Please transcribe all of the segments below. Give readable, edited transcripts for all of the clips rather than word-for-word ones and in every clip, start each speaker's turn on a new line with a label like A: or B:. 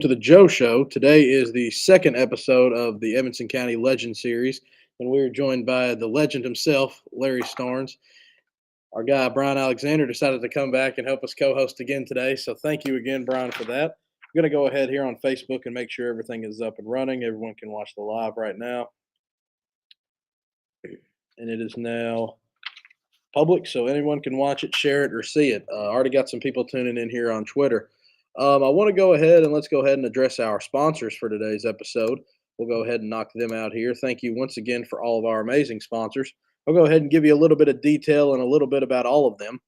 A: To the Joe Show. Today is the second episode of the Evanston County Legend series, and we are joined by the legend himself, Larry Starnes. Our guy, Brian Alexander, decided to come back and help us co host again today. So thank you again, Brian, for that. I'm going to go ahead here on Facebook and make sure everything is up and running. Everyone can watch the live right now. And it is now public, so anyone can watch it, share it, or see it. Already got some people tuning in here on Twitter. I want to go ahead and let's go ahead and address our sponsors for today's episode. We'll go ahead and knock them out here. Thank you once again for all of our amazing sponsors. I'll go ahead and give you a little bit of detail and a little bit about all of them.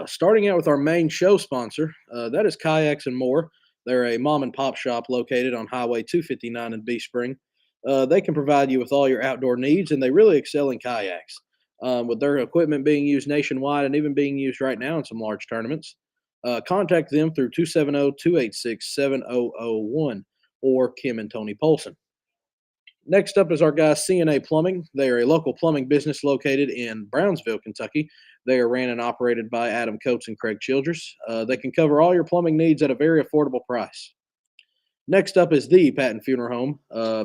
A: Starting out with our main show sponsor, that is Kayaks and More. They're a mom and pop shop located on Highway 259 in Bee Spring. They can provide you with all your outdoor needs, and they really excel in kayaks. With their equipment being used nationwide and even being used right now in some large tournaments. Contact them through 270-286-7001 or Kim and Tony Polson. Next up is our guy CNA Plumbing. They are a local plumbing business located in Brownsville, Kentucky. They are ran and operated by Adam Coates and Craig Childress. They can cover all your plumbing needs at a very affordable price. Next up is the Patton Funeral Home.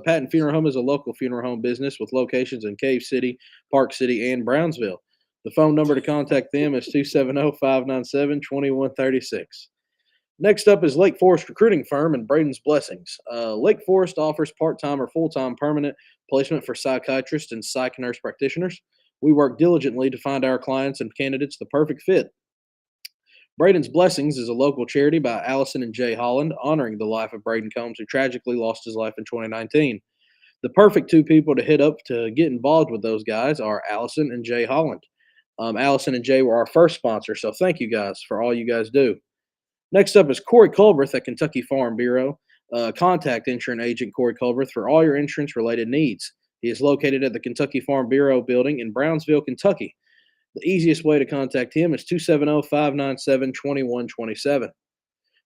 A: Patton Funeral Home is a local funeral home business with locations in Cave City, Park City, and Brownsville. The phone number to contact them is 270-597-2136. Next up is Lake Forest Recruiting Firm and Braden's Blessings. Lake Forest offers part-time or full-time permanent placement for psychiatrists and psych nurse practitioners. We work diligently to find our clients and candidates the perfect fit. Braden's Blessings is a local charity by Allison and Jay Holland, honoring the life of Braden Combs, who tragically lost his life in 2019. The perfect two people to hit up to get involved with those guys are Allison and Jay Holland. Allison and Jay were our first sponsor, so thank you guys for all you guys do. Next up is Corey Culberth at Kentucky Farm Bureau. Contact insurance agent Corey Culberth for all your insurance-related needs. He is located at the Kentucky Farm Bureau building in Brownsville, Kentucky. The easiest way to contact him is 270-597-2127.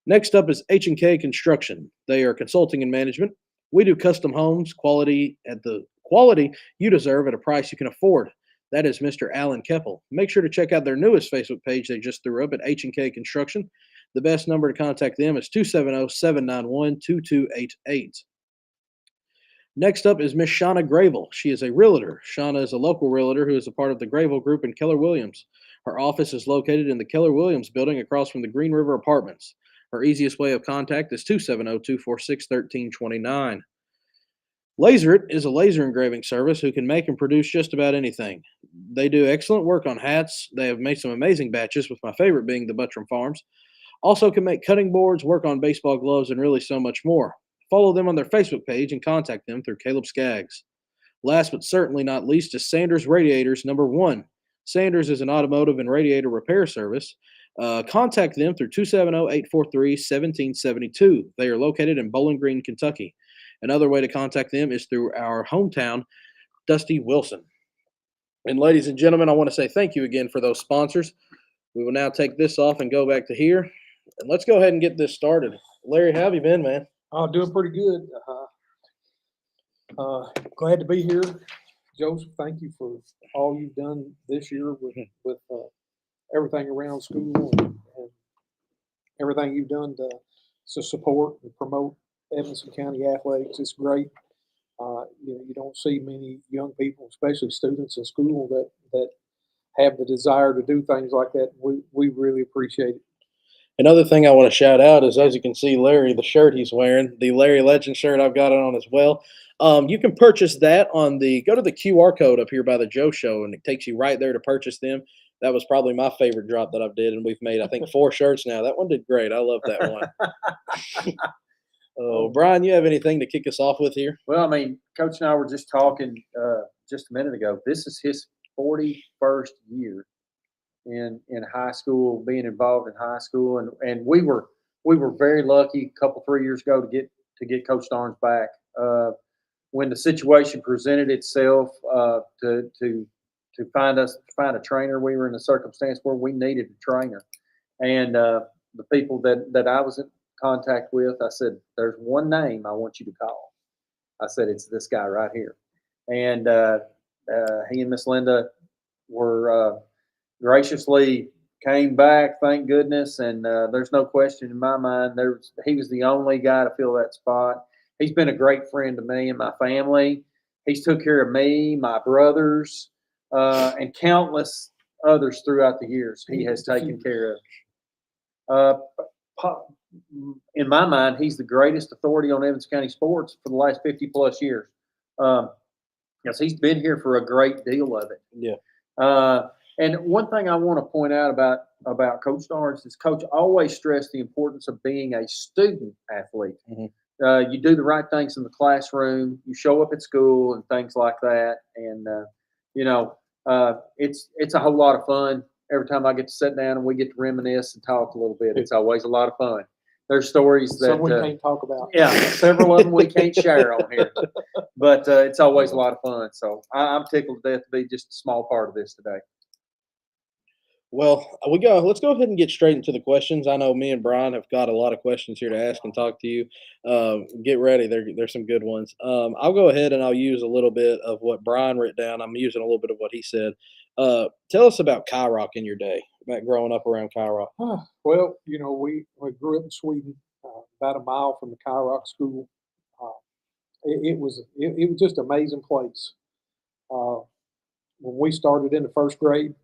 A: Next up is H&K Construction. They are consulting and management. We do custom homes, quality at the quality you deserve at a price you can afford. That is Mr. Alan Keppel. Make sure to check out their newest Facebook page they just threw up at H&K Construction. The best number to contact them is 270-791-2288. Next up is Miss Shauna Gravel. She is a realtor. Shauna is a local realtor who is a part of the Gravel Group in Keller Williams. Her office is located in the Keller Williams building across from the Green River Apartments. Her easiest way of contact is 270-246-1329. Laser It is a laser engraving service who can make and produce just about anything. They do excellent work on hats. They have made some amazing batches, with my favorite being the Buttram Farms. Also can make cutting boards, work on baseball gloves, and really so much more. Follow them on their Facebook page and contact them through Caleb Skaggs. Last but certainly not least is Sanders Radiators #1. Sanders is an automotive and radiator repair service. Contact them through 270-843-1772. They are located in Bowling Green, Kentucky. Another way to contact them is through our hometown, Dusty Wilson. And ladies and gentlemen, I want to say thank you again for those sponsors. We will now take this off and go back to here. And let's go ahead and get this started. Larry, how have you been, man?
B: Oh, doing pretty good. Glad to be here. Joseph, thank you for all you've done this year with everything around school and everything you've done to support and promote Evanston County athletics. It's great. You don't see many young people, especially students in school, that have the desire to do things like that. We really appreciate it.
A: Another thing I want to shout out is, as you can see, Larry, the shirt he's wearing, the Larry Legend shirt, I've got it on as well. You can purchase that go to the QR code up here by the Joe Show, and it takes you right there to purchase them. That was probably my favorite drop that I've did, and we've made, I think, 4 shirts now. That one did great. I love that one. Oh, Brian, you have anything to kick us off with here?
C: Well, I mean, Coach and I were just talking just a minute ago. This is his 41st year in high school, being involved in high school, and we were very lucky a couple 3 years ago to get Coach Starnes back. When the situation presented itself to find a trainer, we were in a circumstance where we needed a trainer, and the people that I was in contact with, I said, "There's one name I want you to call." I said, "It's this guy right here," and he and Miss Linda were graciously came back, thank goodness, and there's no question in my mind. He was the only guy to fill that spot. He's been a great friend to me and my family. He's took care of me, my brothers, and countless others throughout the years. He has taken care of. In my mind, he's the greatest authority on Evans County sports for the last 50 plus years. Because he's been here for a great deal of it.
A: Yeah.
C: And one thing I want to point out about Coach Starnes is Coach always stressed the importance of being a student athlete.
A: Mm-hmm.
C: You do the right things in the classroom, you show up at school and things like that. And, it's a whole lot of fun. Every time I get to sit down and we get to reminisce and talk a little bit, it's always a lot of fun. There's stories that
B: Some we can't talk about.
C: Yeah, several of them we can't share on here, but it's always a lot of fun. So I'm tickled to death to be just a small part of this today.
A: Well, let's go ahead and get straight into the questions. I know me and Brian have got a lot of questions here to ask and talk to you. Get ready. There's some good ones. I'll go ahead and I'll use a little bit of what Brian wrote down. I'm using a little bit of what he said. Tell us about Rock in your day, about growing up around Rock.
B: Well, we grew up in Sweden, about a mile from the Rock School. It was just an amazing place. When we started in the first grade,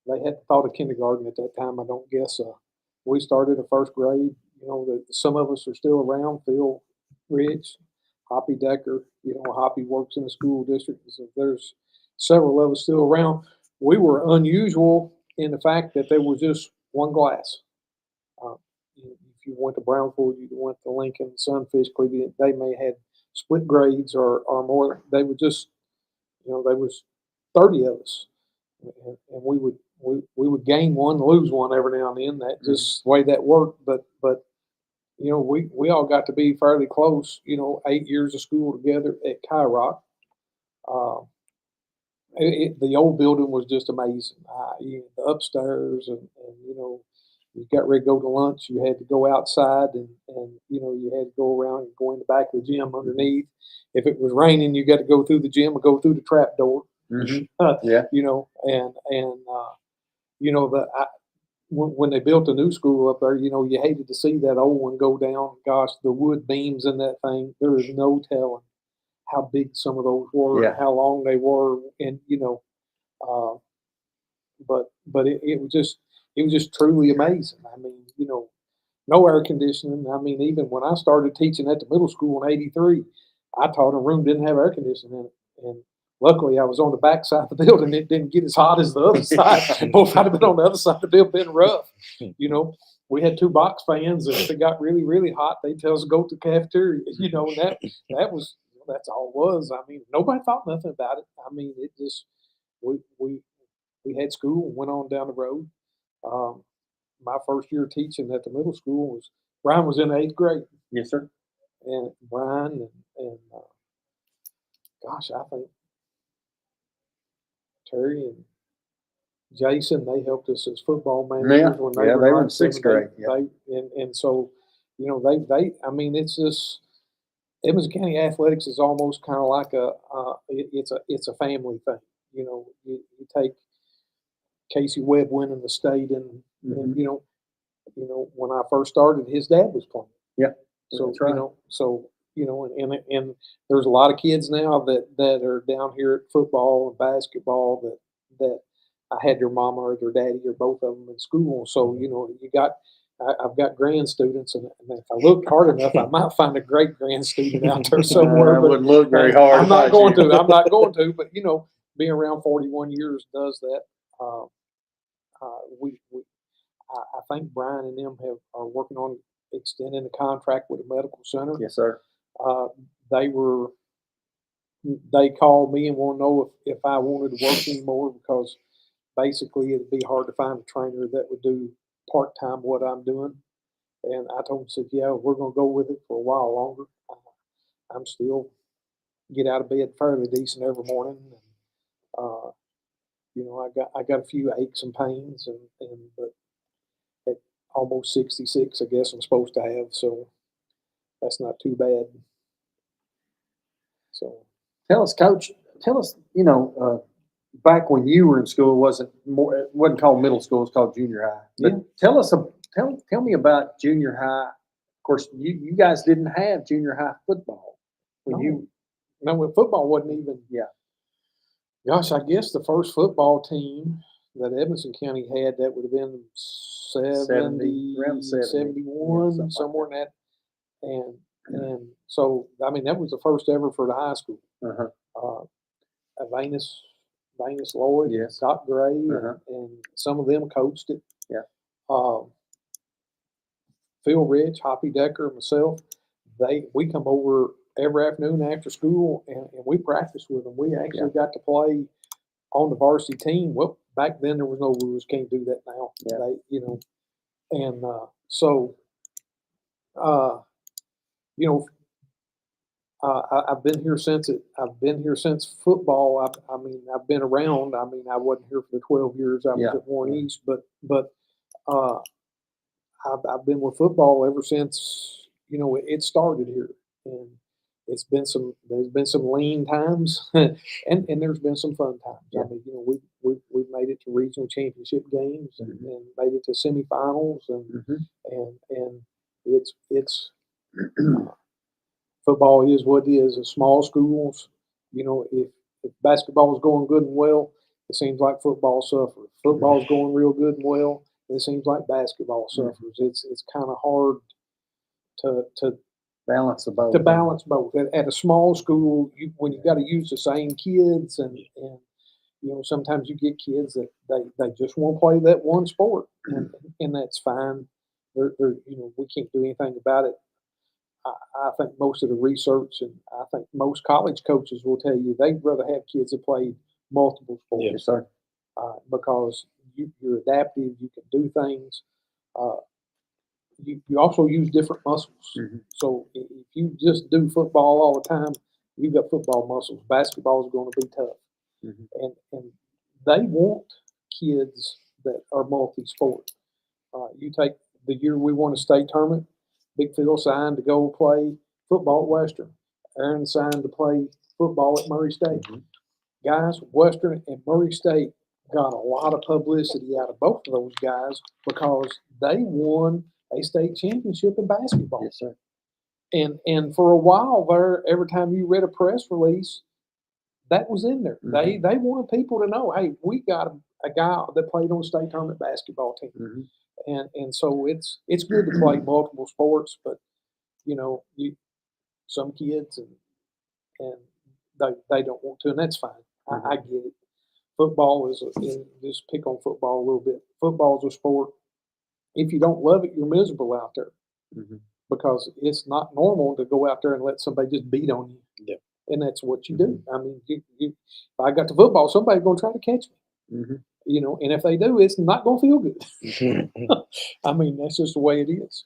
B: they hadn't thought of kindergarten at that time, I don't guess. We started in first grade. Some of us are still around. Phil Rich, Hoppy Decker. Hoppy works in the school district. So there's several of us still around. We were unusual in the fact that there was just one class. If you went to Brownfield, you went to Lincoln, Sunfish, Cleveland, they may have split grades or more. They would just, there was 30 of us, and we would gain one, lose one every now and then. That just the way that worked. But we all got to be fairly close. 8 years of school together at Rock. The old building was just amazing. The upstairs, and you got ready to go to lunch. You had to go outside, and you had to go around and go in the back of the gym underneath. If it was raining, you got to go through the gym or go through the trap door.
C: Yeah.
B: When they built a new school up there, you hated to see that old one go down. Gosh, the wood beams in that thing, there is no telling how big some of those were, and how long they were, and but it was just truly amazing. I mean, no air conditioning. I mean, even when I started teaching at the middle school in '83, I taught a room didn't have air conditioning in it, and luckily I was on the back side of the building. It didn't get as hot as the other side. Well, if I'd have been on the other side of the building, been rough. We had 2 box fans, and if it got really, really hot, they tell us to go to the cafeteria. And that's all it was. I mean, nobody thought nothing about it. I mean, it just we had school and went on down the road. My first year teaching at the middle school Brian was in the 8th grade.
C: Yes, sir.
B: And Brian and gosh, I think Terry and Jason, they helped us as football managers when they were
C: in 6th grade.
B: So, I mean, it's just Evans County athletics is almost kind of like it's a family thing. You take Casey Webb winning the state, and when I first started, his dad was playing.
C: Yeah.
B: So
C: that's right.
B: And there's a lot of kids now that are down here at football and basketball that I had their mama or their daddy or both of them in school. So I've got grand students, and if I looked hard enough, I might find a great grand student out there somewhere.
C: I wouldn't look very hard.
B: I'm not going to. I'm not going to. But being around 41 years does that. I think Brian and them are working on extending the contract with the medical center.
C: Yes, sir.
B: They called me and want to know if I wanted to work anymore, because basically it'd be hard to find a trainer that would do part-time what I'm doing. And I told them, yeah, we're going to go with it for a while longer. I'm still get out of bed fairly decent every morning. And, I got a few aches and pains, but at almost 66, I guess I'm supposed to have, so that's not too bad. So
C: tell us, Coach. back when you were in school, it wasn't called middle school, it was called junior high. But
B: Yeah.
C: tell me about junior high. Of course, you guys didn't have junior high football when
B: No.
C: you.
B: No, when football wasn't even.
C: Yeah.
B: Gosh, I guess the first football team that Evanston County had, that would have been 70,
C: around 70,
B: 71,
C: something like
B: somewhere in that. And so, I mean, that was the first ever for the high school.
C: Uh-huh.
B: Venus Lloyd,
C: Yes.
B: Scott Gray,
C: Uh-huh.
B: and some of them coached it.
C: Yeah.
B: Phil Rich, Hoppy Decker, and myself, we come over every afternoon after school, and we practiced with them. We actually got to play on the varsity team. Well, back then there was no rules. Can't do that now.
C: Yeah.
B: And so, you know, I've been here since football. I mean, I've been around. I mean, I wasn't here for the 12 years I was
C: Yeah.
B: at Warren East, but I've been with football ever since it started here, and there's been some lean times, and there's been some fun times.
C: Yeah.
B: I mean, we've made it to regional championship games and made it to semifinals, and it's football is what it is. In small schools, if basketball is going good and well, it seems like football suffers. Football is going real good and well, it seems like basketball suffers. It's kind of hard to
C: balance both.
B: To balance both. At a small school, when you got to use the same kids, and sometimes you get kids that they just want to play that one sport, and that's fine. We can't do anything about it. I think most of the research, and I think most college coaches will tell you they'd rather have kids that play multiple sports.
C: Yes, sir.
B: Because you're adaptive, you can do things. You also use different muscles. So if you just do football all the time, you've got football muscles. Basketball is going to be tough, and they want kids that are multi-sport. You take the year we won a state tournament. Big Phil signed to go play football at Western. Aaron signed to play football at Murray State. Guys, Western and Murray State got a lot of publicity out of both of those guys because they won a state championship in basketball.
C: Yes, sir.
B: And for a while there, every time you read a press release, that was in there. They wanted people to know, hey, we got a guy that played on the state tournament basketball team. And so it's good to play multiple sports, but some kids and they don't want to, and that's fine. I get it. Football just pick on football a little bit. Football is a sport. If you don't love it, you're miserable out there because it's not normal to go out there and let somebody just beat on you.
A: Yeah.
B: And that's what you do. I mean, if I got to football, somebody's going to try to catch me. And if they do, it's not going to feel good. I mean, that's just the way it is.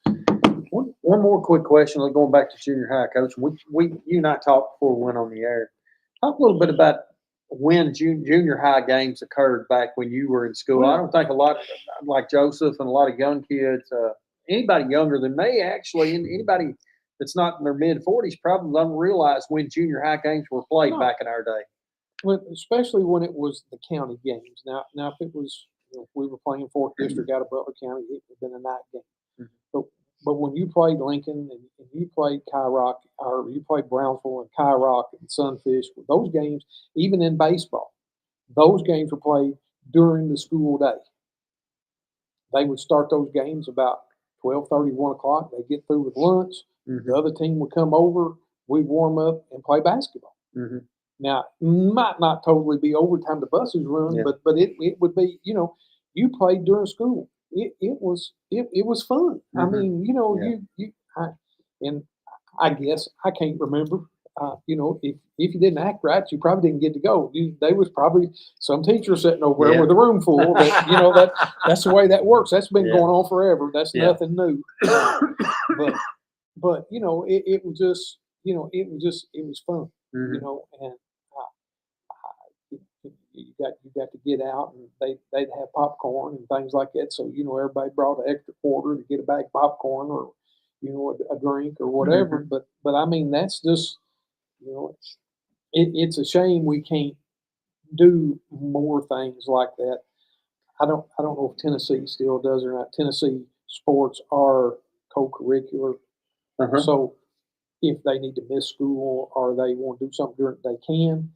C: One more quick question. Going back to junior high, Coach. You and I talked before we went on the air. Talk a little bit about when junior high games occurred back when you were in school. I don't think a lot like Joseph and a lot of young kids, anybody younger than me actually, and anybody that's not in their mid 40s probably don't realize when junior high games were played back in our day.
B: Well, especially when it was the county games. Now if it was, if we were playing 4th District out of Butler County, it would have been a night game. But when you played Lincoln and you played Kyrock, or you played Brownsville and Kyrock and Sunfish, those games, even in baseball, those games were played during the school day. They would start those games about 12:30, 1 o'clock. They'd get through with lunch. The other team would come over. We'd warm up and play basketball. Now, it might not totally be overtime the buses run, but it would be, you played during school. It was fun. I mean, and I guess I can't remember. If you didn't act right, you probably didn't get to go. They was probably some teacher sitting over there with a room full. That's the way that works. That's been going on forever. That's nothing new. But it was just it was fun. And you got to get out, and they'd have popcorn and things like that. So everybody brought an extra quarter to get a bag of popcorn or a drink or whatever. But I mean that's just it's a shame we can't do more things like that. I don't know if Tennessee still does or not. Tennessee sports are co-curricular,
C: Uh-huh.
B: so if they need to miss school or they want to do something during, they can.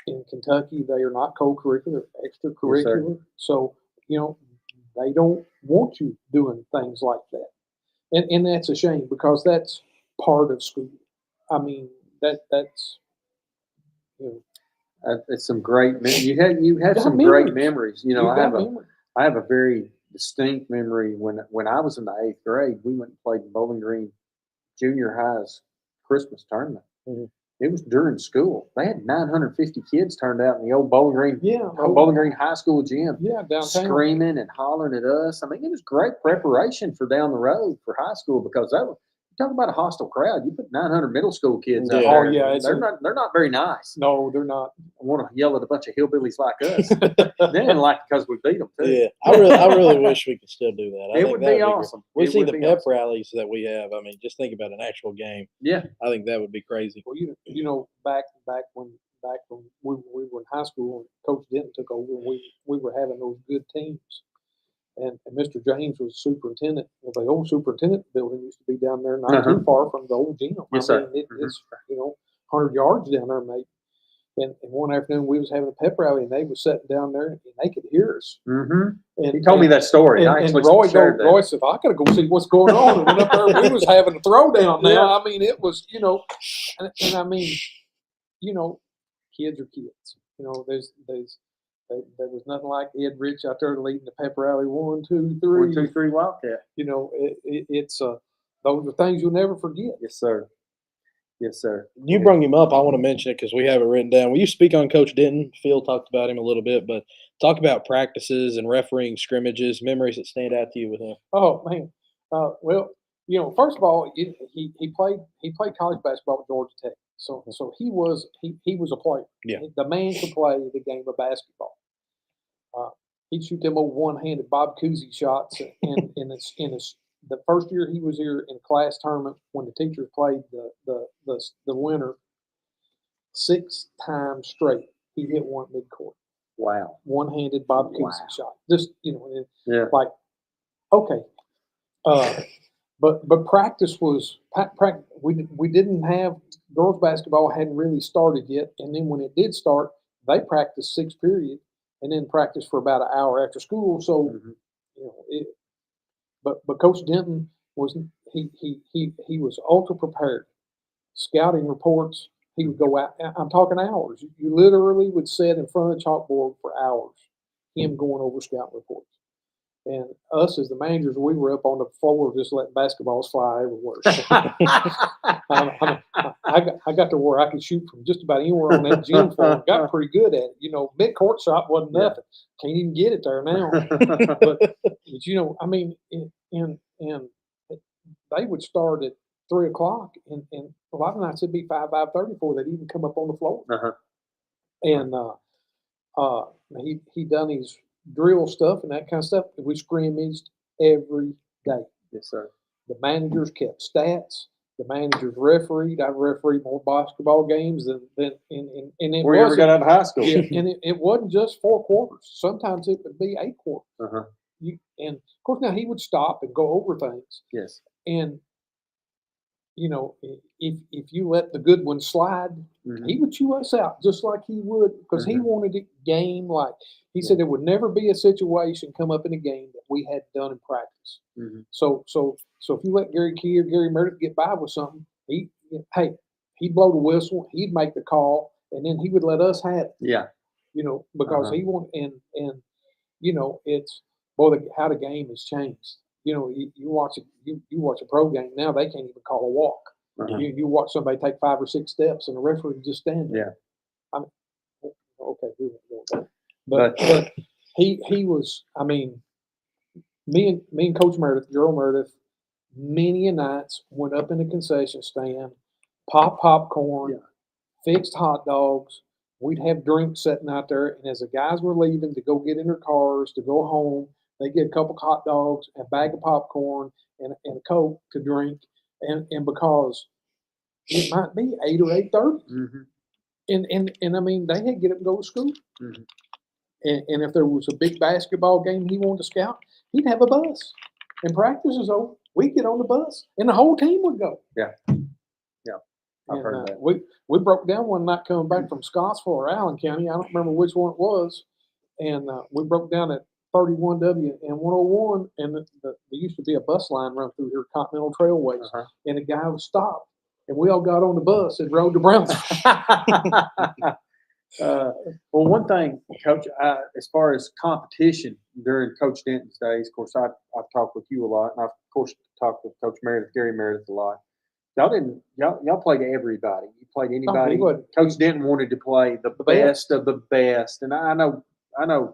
B: In Kentucky, they are not co-curricular,
C: Yes, sir.
B: extracurricular. So they don't want you doing things like that, and that's a shame because that's part of school. I mean that's you know,
C: It's some great. You have
B: got
C: some great
B: memories.
C: memories. You know,
B: You got memories.
C: I have a very distinct memory when I was in the 8th grade. We went and played Bowling Green Junior High's Christmas tournament.
A: Mhm.
C: It was during school. They had 950 kids turned out in the old
B: Yeah,
C: Bowling Green High School gym,
B: yeah, downtown.
C: screaming and hollering at us. I mean, it was great preparation for down the road for high school because that was talk about a hostile crowd. You put 900 middle school kids out
A: Yeah.
B: Oh
C: there.
B: yeah,
C: and they're not very nice.
B: no, they're not.
C: I want to yell at a bunch of hillbillies like us. Then like because we beat them too.
A: Yeah, I really wish we could still do that. I
C: It
A: think
C: would
A: that
C: be
A: would great.
C: awesome.
A: We
C: It
A: see
C: would
A: the
C: be
A: pep
C: awesome.
A: rallies that we have. I mean, just think about an actual game.
C: Yeah.
A: I think that would be crazy.
B: Well, back when we were in high school and Coach Denton took over, and we were having those good teams. And Mr. James was superintendent. Well, the old superintendent building used to be down there, not
C: Uh-huh.
B: too far from the old gym.
C: Yes,
B: I
C: sir.
B: mean, it's 100 yards down there, mate. And one afternoon we was having a pep rally, and they was sitting down there, and they could hear us.
C: Mm-hmm.
B: And
C: He told me that story.
B: And,
C: I
B: and
C: actually shared that.
B: Roy said, "I gotta go see what's going on." And went up there. We was having a throwdown now.
C: Yeah.
B: I mean, it was and I mean, kids are kids. There was nothing like Ed Rich out there leading the pep rally. 1, 2, 3.
C: 1, 2, 3 Wildcat.
B: It's those are things you'll never forget.
C: Yes, sir. Yes, sir.
A: You brought him up. I want to mention it because we have it written down. Will you speak on Coach Denton? Phil talked about him a little bit, but talk about practices and refereeing scrimmages, memories that stand out to you with him.
B: Oh man, well, first of all, he played college basketball at Georgia Tech, so he was a player.
A: Yeah.
B: The man could play the game of basketball. He'd shoot them old one-handed Bob Cousy shots, and the first year he was here in class tournament when the teachers played the winner 6 times straight, he hit one midcourt.
C: Wow.
B: One-handed Bob Cousy shot. Just
C: Yeah.
B: like okay. But practice was we didn't have girls basketball hadn't really started yet, and then when it did start, they practiced 6 periods and then practiced for about an hour after school. So but Coach Denton was he was ultra prepared. Scouting reports, he would go out. I'm talking hours. You literally would sit in front of the chalkboard for hours, him going over scouting reports. And us as the managers, we were up on the floor just letting basketballs fly everywhere. I got to where I could shoot from just about anywhere on that gym floor. Got pretty good at it. Mid-court shot wasn't nothing. Can't even get it there now. but I mean, and they would start at 3 o'clock, and a lot of nights it'd be 5:30 before they'd even come up on the floor.
C: Uh-huh.
B: And he done his drill stuff and that kind of stuff. We scrimmaged every day.
C: Yes, sir.
B: The managers kept stats. The managers refereed. I refereed more basketball games than it
C: Before you ever got out of high school.
B: Yeah, and it wasn't just 4 quarters. Sometimes it would be 8 quarters.
C: Uh-huh.
B: And of course, now he would stop and go over things.
C: Yes.
B: And if you let the good one slide, he would chew us out just like he would because he wanted it game like. He said there would never be a situation come up in a game that we had done in practice. So if you let Gary Key or Gary Meredith get by with something, he'd blow the whistle, he'd make the call, and then he would let us have it.
C: Yeah.
B: Because he wanted and it's how the game has changed. You watch a pro game now, they can't even call a walk.
C: Uh-huh.
B: You watch somebody take 5 or 6 steps and the referee just stand there.
C: Yeah.
B: Okay, we won't go there. But he was. I mean, me and Coach Meredith, Gerald Meredith, many a nights went up in the concession stand, pop popcorn, fixed hot dogs. We'd have drinks sitting out there, and as the guys were leaving to go get in their cars to go home, they get a couple hot dogs, a bag of popcorn, and a Coke to drink, and because it might be 8 or 8:30, And I mean, they had to get up and go to school.
C: Mhm.
B: And if there was a big basketball game he wanted to scout, he'd have a bus. And practice is over. We'd get on the bus, and the whole team would go.
C: Yeah. I've
B: And
C: heard that.
B: we broke down one night coming back from Scottsville or Allen County. I don't remember which one it was. And we broke down at 31W and 101, and there used to be a bus line run through here, Continental Trailways.
C: Uh-huh.
B: And the guy was stopped, and we all got on the bus and rode to Brownsville.
C: Well, one thing, Coach, as far as competition during Coach Denton's days, of course, I've talked with you a lot, and I've, of course, talked with Coach Meredith, Gary Meredith, a lot. Y'all played everybody. You played anybody.
B: would.
C: Coach Denton wanted to play the best of the best, and I know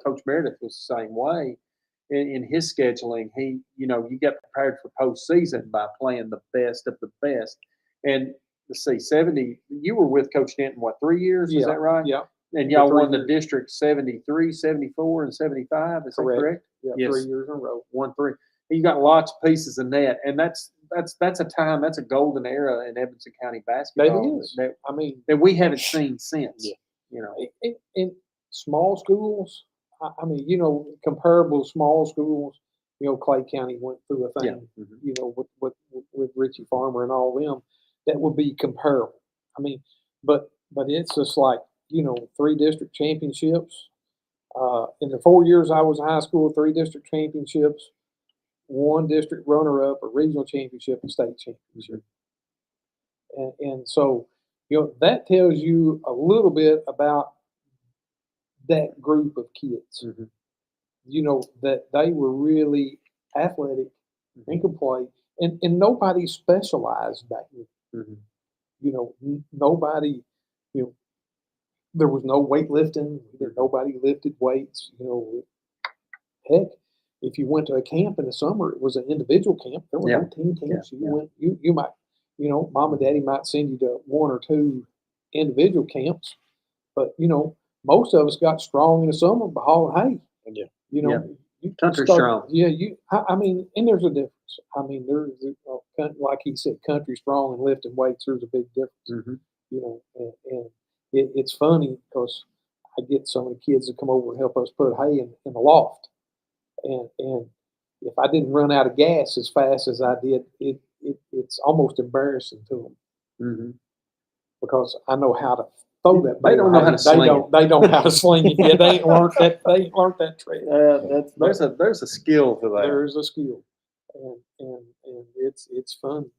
C: Coach Meredith was the same way. In his scheduling, you get prepared for postseason by playing the best of the best. And let's see, 70. You were with Coach Denton, what, 3 years? Is that right?
B: Yeah.
C: And y'all
B: For 3
C: won the
B: years.
C: district 73, 74, and 75. Is that correct?
B: Yeah,
C: Yes.
B: 3 years in a row.
C: 1-3. You got lots of pieces in that, and that's a time. That's a golden era in Evanston County basketball.
B: That is.
C: That,
B: I mean,
C: that we haven't seen since.
A: Yeah.
C: You know.
B: in small schools, I mean, comparable to small schools, Clay County went through a thing, with Richie Farmer and all them, that would be comparable. I mean, but it's just like, 3 district championships. In the 4 years I was in high school, 3 district championships, 1 district runner-up, a regional championship, and state championship. And so, that tells you a little bit about that group of kids. That they were really athletic and could play, and nobody specialized back then. Nobody, there was no weightlifting. Nobody lifted weights. Heck, if you went to a camp in the summer, it was an individual camp. There were no team camps. You might, mom and daddy might send you to 1 or 2 individual camps, but most of us got strong in the summer by hauling hay.
A: Yeah.
B: You
C: Country strong.
B: Yeah, I mean, and there's a difference. I mean, there's like he said, country strong and lifting weights. There's a big difference. And it's funny because I get some of the kids that come over and help us put hay in the loft, and if I didn't run out of gas as fast as I did, it's almost embarrassing to them because I know how to throw that.
C: They don't know how to sling it.
B: They don't know how to sling it. Yeah, they ain't learned that. They ain't learned that trick.
C: There's a skill to that.
B: There is a skill, and it's fun.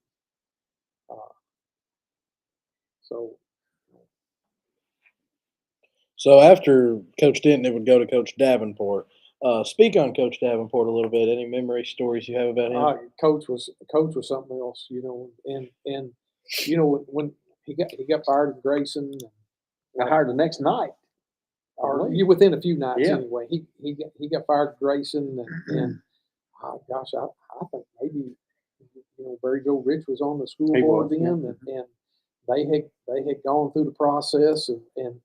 A: So after Coach Denton, it would go to Coach Davenport. Speak on Coach Davenport a little bit. Any memory stories you have about him?
B: Coach was something else, and when he got fired in Grayson,
C: Got hired the next night.
B: or within a few nights
C: Yeah.
B: anyway. He got fired in Grayson, and oh gosh, I think maybe Barry Joe Rich was on the school
C: He
B: board
C: was,
B: then, and they had gone through the process, and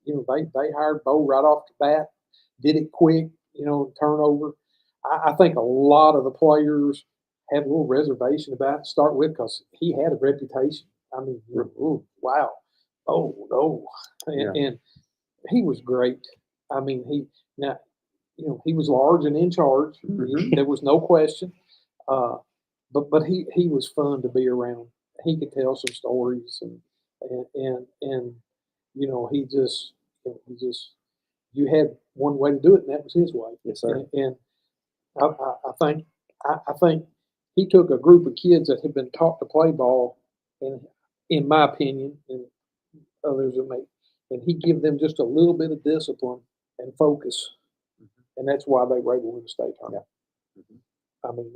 B: they hired Bo right off the bat, did it quick, turnover. I think a lot of the players had a little reservation about it to start with because he had a reputation. I mean, wow, oh no, and he was great. I mean, he was large and in charge. There was no question. But he was fun to be around. He could tell some stories, and he just you had one way to do it, and that was his way.
C: Yes, sir.
B: And I think he took a group of kids that had been taught to play ball, and in my opinion, and others that may, and he give them just a little bit of discipline and focus, and that's why they were able to win the state tournament. I mean,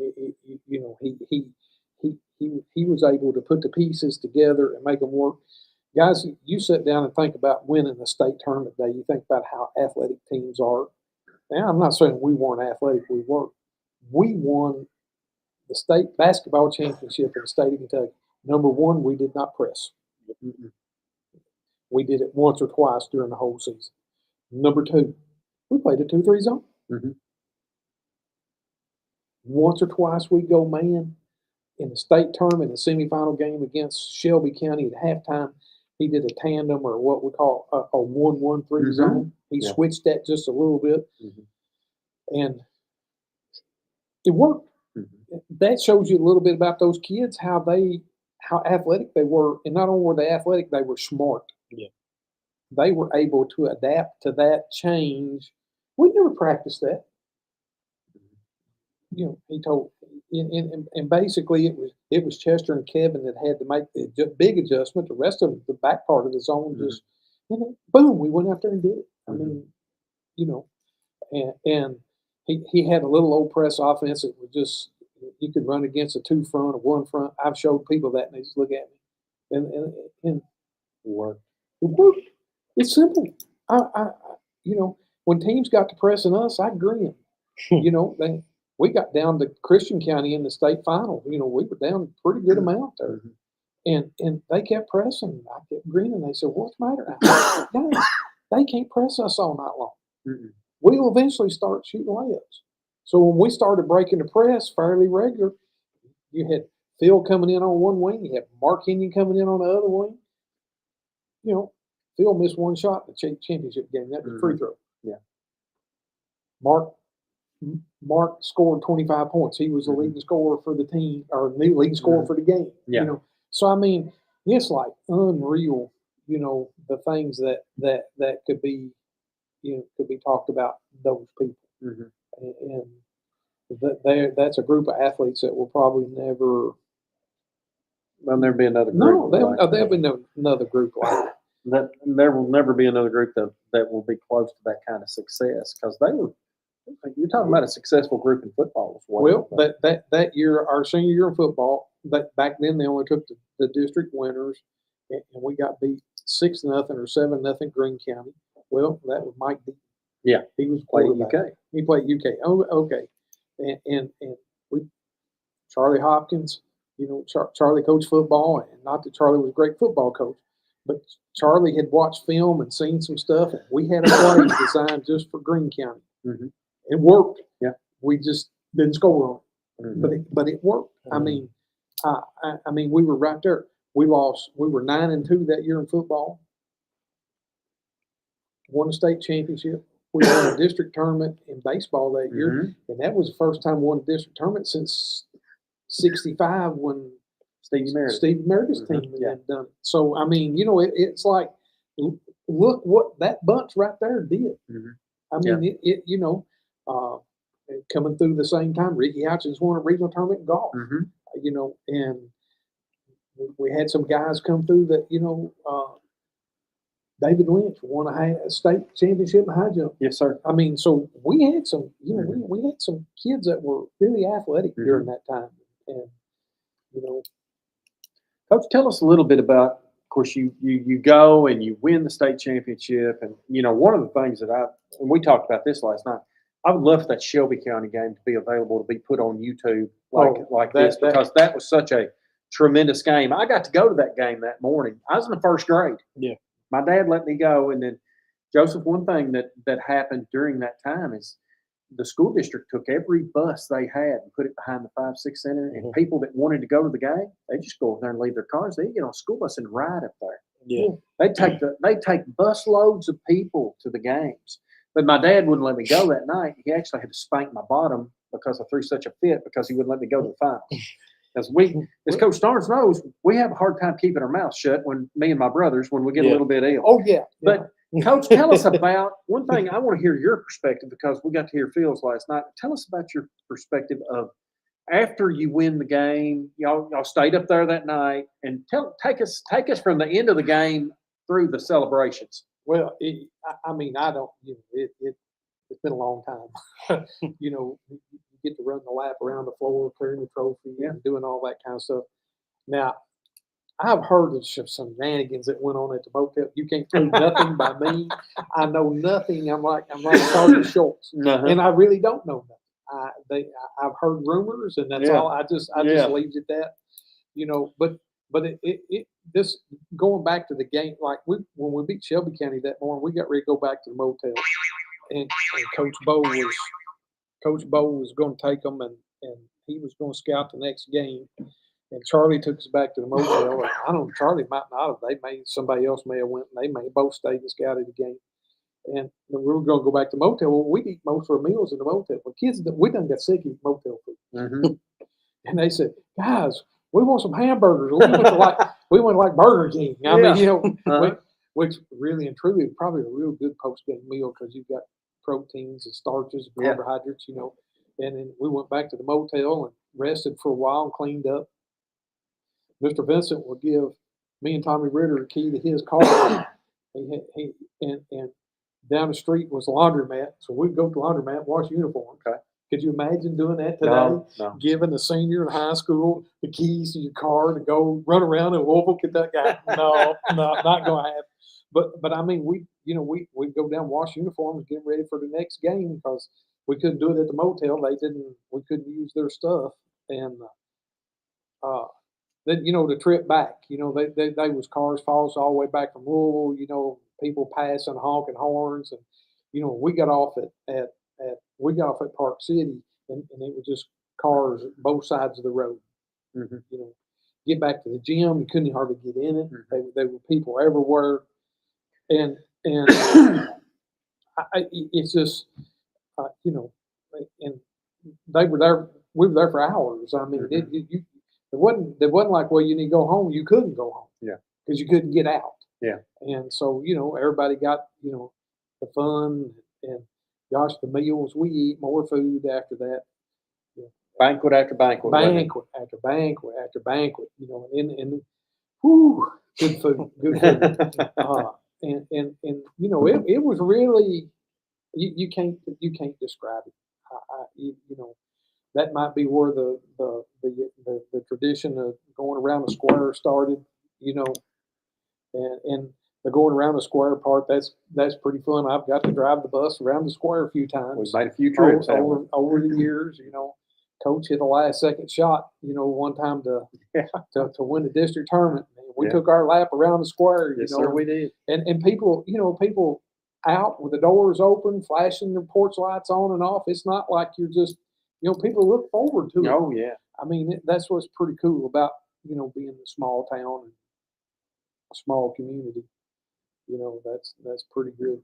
B: he was able to put the pieces together and make them work. Guys, you sit down and think about winning the state tournament day. You think about how athletic teams are. Now, I'm not saying we weren't athletic. We weren't. We won the state basketball championship in the state of Kentucky. Number one, we did not press. We did it once or twice during the whole season. Number two, we played a 2-3 zone. Once or twice we go man in the state tournament, the semifinal game against Shelby County at halftime. he did a tandem or what we call a 1-1-3 zone. He
C: Yeah.
B: switched that just a little bit,
C: Mhm.
B: and it worked. That shows you a little bit about those kids, how athletic they were, and not only were they athletic, they were smart.
A: Yeah.
B: They were able to adapt to that change. We never practiced that. He told, and basically it was Chester and Kevin that had to make the big adjustment. The rest of the back part of the zone just, boom, we went out there and did it. I mean, and he had a little old press offense that was just you could run against a 2 front or 1 front. I've showed people that and they just look at me, and
C: It worked.
B: it worked. It's simple. When teams got to pressing us, I grinned. We got down to Christian County in the state final. We were down a pretty good amount there. And they kept pressing. I kept grinning. They said, "What's the matter?" I said, "Guys, they can't press us all night long. We'll eventually start shooting layups." So when we started breaking the press fairly regular, you had Phil coming in on one wing, you had Mark Kenyon coming in on the other wing. Phil missed one shot in the championship game. That was a free throw.
C: Yeah.
B: Mark scored 25 points. He was the leading scorer for the team, or the leading scorer for the game.
C: Yeah.
B: So I mean, it's like unreal. The things that could be, could be talked about those people, and that's a group of athletes that will probably never.
C: There'll never be another group.
B: No, there'll be another group like that.
C: There will never be another group that will be close to that kind of success, because they were. You're talking about a successful group in football as well.
B: Well, that year, our senior year in football, back then they only took the district winners, and we got beat 6-0 or 7-0 Greene County. Well, that was Mike Deaton.
C: Yeah,
B: he was
C: played at
B: quarterback.
C: UK.
B: He played UK. Oh, okay, and we Charlie Hopkins. Charlie coached football, and not that Charlie was a great football coach, but Charlie had watched film and seen some stuff, and we had a play designed just for Greene County. It worked.
C: Yeah,
B: we just didn't score on it, but it worked. I mean, we were right there. We lost. We were 9-2 that year in football. Won a state championship. We won a district tournament in baseball that year, and that was the first time we won a district tournament since '65 when Steve Meredith's team had done it. So I mean, it's like, look what that bunch right there did. I mean, coming through the same time, Ricky Hutchins won a regional tournament in golf. And we had some guys come through that, David Lynch won a state championship in high jump.
C: Yes, sir.
B: I mean, so we had some, we had some kids that were really athletic during that time. And,
C: Coach, tell us a little bit about, of course, you go and you win the state championship. And, one of the things that and we talked about this last night, I would love for that Shelby County game to be available to be put on YouTube like this, because that was such a tremendous game. I got to go to that game that morning. I was in the first grade.
A: Yeah.
C: My dad let me go. And then, Joseph, one thing that happened during that time is the school district took every bus they had and put it behind the 5-6 center. And people that wanted to go to the game, they just go over there and leave their cars. They get on a school bus and ride up there.
A: Yeah.
C: They take bus loads of people to the games. But my dad wouldn't let me go that night. He actually had to spank my bottom because I threw such a fit, because he wouldn't let me go to the finals. As Coach Starnes knows, we have a hard time keeping our mouths shut when me and my brothers, when we get a little bit ill.
B: Oh, yeah.
C: But Coach, tell us about one thing. I want to hear your perspective, because we got to hear Phil's last night. Tell us about your perspective of after you win the game. Y'all stayed up there that night, and take us from the end of the game through the celebrations.
B: Well, I don't. It's been a long time. You get to run the lap around the floor, carrying the trophy, and doing all that kind of stuff. Now, I've heard of some shenanigans that went on at the motel. You can't prove nothing by me. I know nothing. I'm like Sergeant Schultz, and I really don't know nothing. I've heard rumors, and that's all. I just leave it at that. But it this going back to the game, like when we beat Shelby County that morning, we got ready to go back to the motel, and Coach Bowe was going to take them, and he was going to scout the next game. And Charlie took us back to the motel. I don't know, Charlie might not have. Somebody else may have went, and they may have both stayed and scouted the game. And then we were going to go back to the motel. Well, we'd eat most of our meals in the motel. But kids, we done got sick eating motel food.
C: Mm-hmm.
B: And they said, guys, we want some hamburgers. We went to like Burger King. I mean, you know, which really and truly is probably a real good post-game meal because you've got proteins and starches and carbohydrates, you know. And then we went back to the motel and rested for a while and cleaned up. Mr. Vincent would give me and Tommy Ritter a key to his car. And down the street was a laundromat. So we'd go to the laundromat, wash uniforms.
C: Okay.
B: Could you imagine doing that today?
C: No.
B: Giving a senior in high school the keys to your car to go run around in Louisville, Kentucky? No, not going to happen. But I mean, we'd go down, wash uniforms, get ready for the next game because we couldn't do it at the motel. We couldn't use their stuff. And then, you know, the trip back, you know, they was cars follows all the way back from Louisville, you know, people passing, honking horns. And, you know, we got off at Park City and it was just cars both sides of the road.
C: Mm-hmm.
B: You know, get back to the gym, you couldn't hardly get in it.
C: Mm-hmm.
B: There were people everywhere. And it's just, you know, and they were there. We were there for hours. I mean, it wasn't like, well, you need to go home. You couldn't go home.
C: Yeah.
B: Because you couldn't get out.
C: Yeah.
B: And so, you know, everybody got, you know, the fun and gosh, the meals. We eat more food after that. You know,
C: banquet after banquet.
B: Banquet after banquet after banquet. You know, and whew, good food, good food. And you know, it was really you can't describe it. You know, that might be where the tradition of going around the square started. You know, and the going around the square part that's pretty fun. I've got to drive the bus around the square a few times.
C: We've made a few trips
B: over the years. You know, Coach hit a last second shot. You know, one time to win the district tournament. We took our lap around the square.
C: Yes, sir, we did.
B: And people, you know, people out with the doors open, flashing their porch lights on and off. It's not like you're just, you know, people look forward to it.
C: Oh yeah.
B: I mean, that's what's pretty cool about, you know, being a small town and a small community. You know, that's pretty good.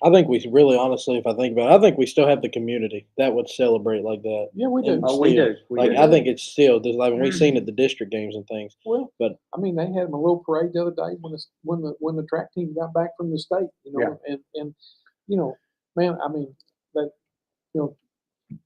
A: I think we really, honestly, if I think about it, I think we still have the community that would celebrate like that.
B: Yeah, we do.
C: Oh, we do.
A: I think it's still like when we've seen at the district games and things.
B: Well,
A: but
B: I mean, they had a little parade the other day when the track team got back from the state. You know, and you know, man, I mean that, you know,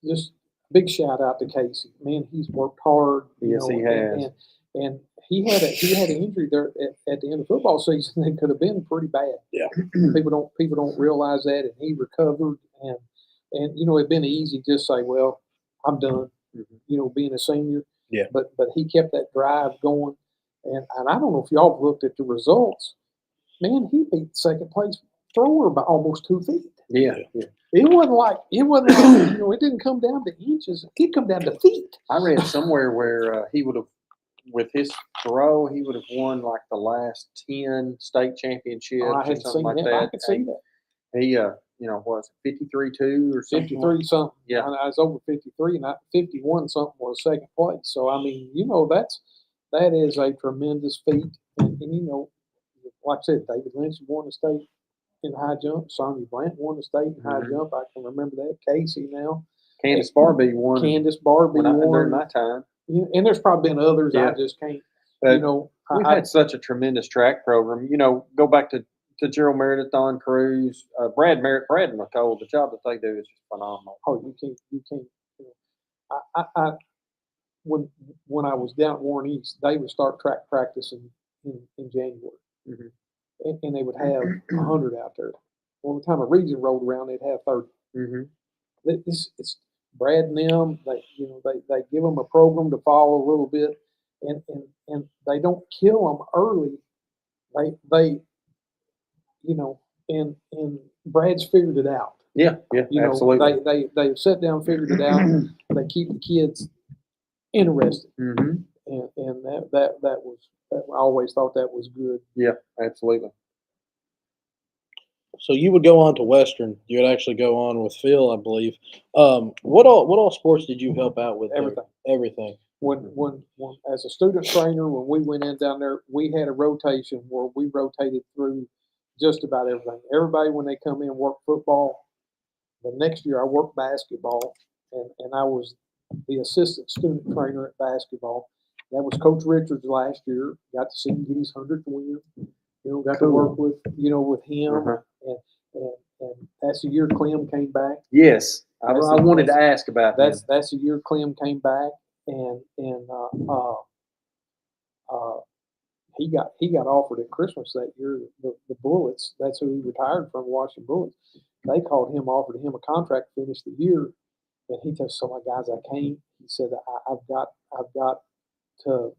B: just big shout out to Casey. Man, he's worked hard.
C: Yes, he has.
B: And he had an injury there at the end of football season that could have been pretty bad.
A: Yeah,
B: people don't realize that, and he recovered. And you know, it'd been easy to just say, well, I'm done.
C: Mm-hmm.
B: You know, being a senior.
A: Yeah.
B: But he kept that drive going, and I don't know if y'all looked at the results. Man, he beat second place thrower by almost 2 feet.
C: Yeah.
B: It wasn't like you know, it didn't come down to inches. It come down to feet.
C: I read somewhere where he would have, with his throw, he would have won like the last 10 state championships
B: I
C: or
B: had
C: something
B: seen
C: like
B: that.
C: that.
B: I could see that.
C: He, you know, was 53-2 or something.
B: 53 something.
C: Yeah.
B: I was over 53, and 51 something was second place. So I mean, you know, that is a tremendous feat. And you know, like I said, David Lynch won the state in high jump. Sonia Blant won the state in high jump. I can remember that. Casey now.
C: Candace Barbie won.
B: Candace Barbie won
C: during my time.
B: And there's probably been others.
C: Yeah.
B: I just can't.
C: But
B: you know,
C: we've had such a tremendous track program. You know, go back to Gerald Meredith, Don Cruz, Brad and Nicole. The job that they do is just phenomenal.
B: Oh, you can't. You know, I when I was down at Warren East, they would start track practice in January, and they would have 100 out there. Well, by the time a region rolled around, they'd have 30. It's Brad and them. They give them a program to follow a little bit, and they don't kill them early. They you know, and Brad's figured it out.
C: Yeah,
B: you know,
C: absolutely.
B: They sat down, and figured it out. They keep the kids interested, and that was I always thought that was good.
C: Yeah, absolutely.
A: So you would go on to Western. You would actually go on with Phil, I believe. What all sports did you help out with there?
B: Everything.
A: Everything.
B: When as a student trainer, when we went in down there, we had a rotation where we rotated through just about everything. Everybody, when they come in, worked football. The next year, I worked basketball, and I was the assistant student trainer at basketball. That was Coach Richards last year. Got to see him get his 100th win. Got to work with with him,
C: Uh-huh.
B: and that's the year Clem came back.
C: Yes, I
B: That's
C: wanted to
B: that's-
C: ask about that.
B: That's the year Clem came back, and he got offered at Christmas that year the Bullets. That's who he retired from, Washington Bullets. They called him, offered him a contract to finish the year, and he told some of my guys, I can't. He said, I've got to.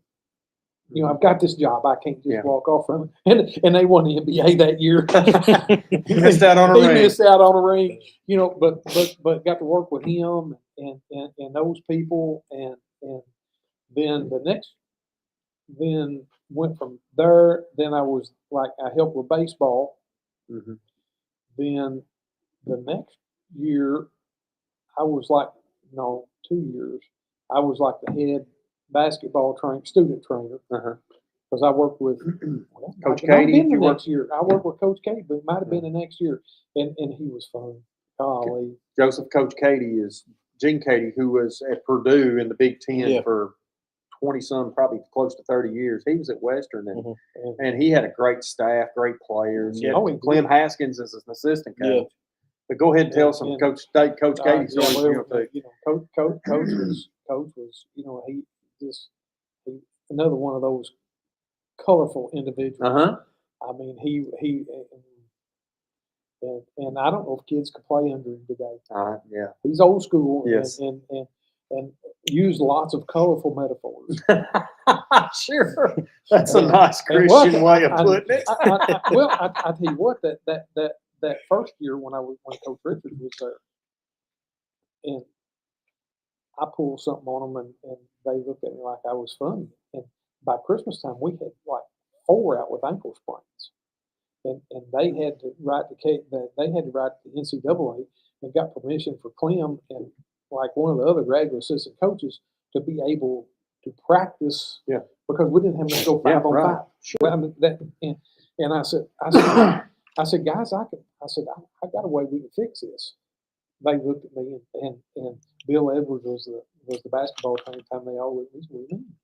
B: I've got this job. I can't just walk off from it. And they won the NBA that year.
C: He missed out on a
B: He
C: ring.
B: missed out on a ring. But got to work with him and those people, and then then went from there. Then I was like, I helped with baseball.
C: Mhm.
B: Then the next year, I was like, no, 2 years. I was like the head basketball student trainer.
C: Uh-huh.
B: Because I worked with
C: Coach
B: it might have
C: Katie,
B: been
C: you
B: the next year. I worked with Coach Katie, but it might have been the next year, and he was fun. Golly,
C: Joseph, Coach Katie is Gene Katie, who was at Purdue in the Big Ten
A: Yeah.
C: for 20-some, probably close to 30 years. He was at Western, and,
B: and
C: he had a great staff, great players. He had
B: Oh, he
C: Clem
B: did.
C: Haskins as an assistant coach.
A: Yeah.
C: But go ahead and tell
B: And-
C: some
B: and-
C: Coach Katie stories.
B: Coach was, he just another one of those colorful individuals.
C: Uh-huh.
B: I mean, he and I don't know if kids could play under him today.
C: Yeah.
B: He's old school,
C: Yes.
B: and used lots of colorful metaphors.
C: Sure. That's a nice
B: And what-
C: Christian way of putting it.
B: I tell you what, that first year when Coach Richards was there, and I pulled something on them, and they looked at me like I was funny. And by Christmas time, we had like 4 out with ankle sprains, and they had to write they had to write the NCAA and got permission for Clem and like one of the other graduate assistant coaches to be able to practice.
C: Yeah.
B: Because we didn't have to go 5 on
C: right.
B: 5. Well, I mean, and I said, guys, I got a way we can fix this. They looked at me, and Bill Edwards was the basketball trainer. Time they all looked at me. What do you mean?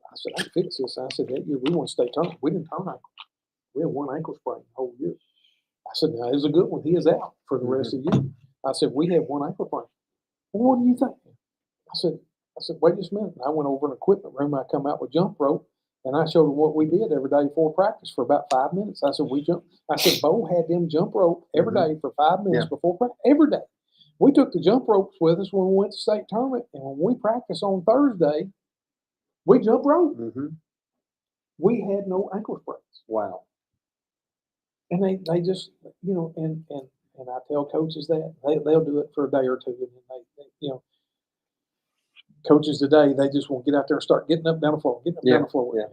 B: I said, I can fix this. I said, that year we won state tournament. We didn't turn ankle. We had 1 ankle sprain the whole year. I said, now it was a good one. He is out for the rest of the year. I said, we had 1 ankle sprain. Well, what do you think? I said, wait just a minute. And I went over in the equipment room. I come out with jump rope, and I showed them what we did every day before practice for about 5 minutes. I said, I said, Bo had them jump rope every day for 5 minutes before practice, every day. We took the jump ropes with us when we went to state tournament, and when we practiced on Thursday, we jump rope.
C: Mm-hmm.
B: We had no ankle sprains.
C: Wow.
B: And they just, and I tell coaches that they'll do it for a day or two, and then they coaches today, they just want to get out there and start getting up down the floor, down the floor.
C: Yeah.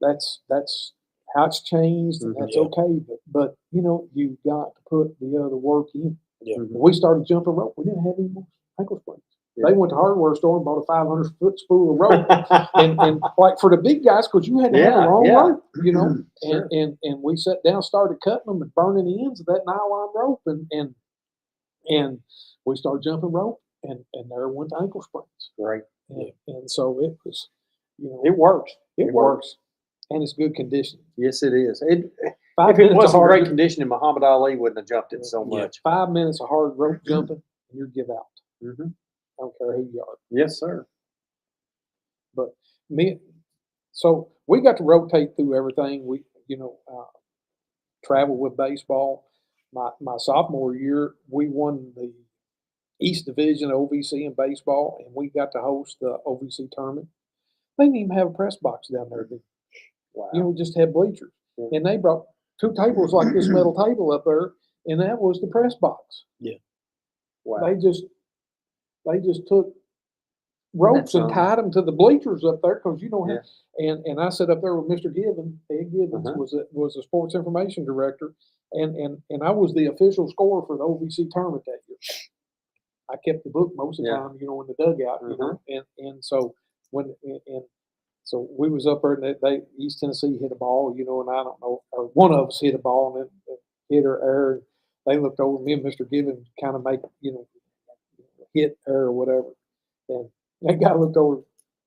B: And that's how it's changed, and that's okay. But you've got to put the other work in.
A: Yeah.
B: When we started jumping rope, we didn't have any more ankle sprains.
C: Yeah.
B: They went to the hardware store and bought a 500-foot spool of rope, and like for the big guys, because you had to have a long rope,
C: Sure.
B: and we sat down, started cutting them and burning the ends of that nylon rope, and we started jumping rope, and there went the ankle sprains.
C: Right.
B: And so it was,
C: It works.
B: it works, and it's good conditioning.
C: Yes, it is.
B: 5
C: If it
B: minutes of
C: wasn't
B: hard
C: great conditioning, Muhammad Ali wouldn't have jumped it so
A: Yeah.
C: much.
B: 5 minutes of hard rope jumping, and you give out.
C: Mm-hmm.
B: I don't care who you are.
C: Yes, sir.
B: But so we got to rotate through everything. We, travel with baseball. My sophomore year, we won the East Division OVC in baseball, and we got to host the OVC tournament. They didn't even have a press box down there.
C: Wow.
B: Just had bleachers.
C: Yeah.
B: And they brought 2 tables like this metal table up there, and that was the press box.
C: Wow.
B: They just took ropes and
C: something?
B: tied them to the bleachers up there because
C: Yeah.
B: and I sat up there with Mr. Gibbons. Ed Gibbons was a sports information director, and I was the official scorer for the OVC tournament that year. I kept the book most of the
C: Yeah.
B: time, in the dugout, and so when and so we was up there and they East Tennessee hit a ball, and I don't know, or one of us hit a ball and it hit her air. They looked over me and Mr. Gibbons kind of make hit her or whatever, and that guy looked over.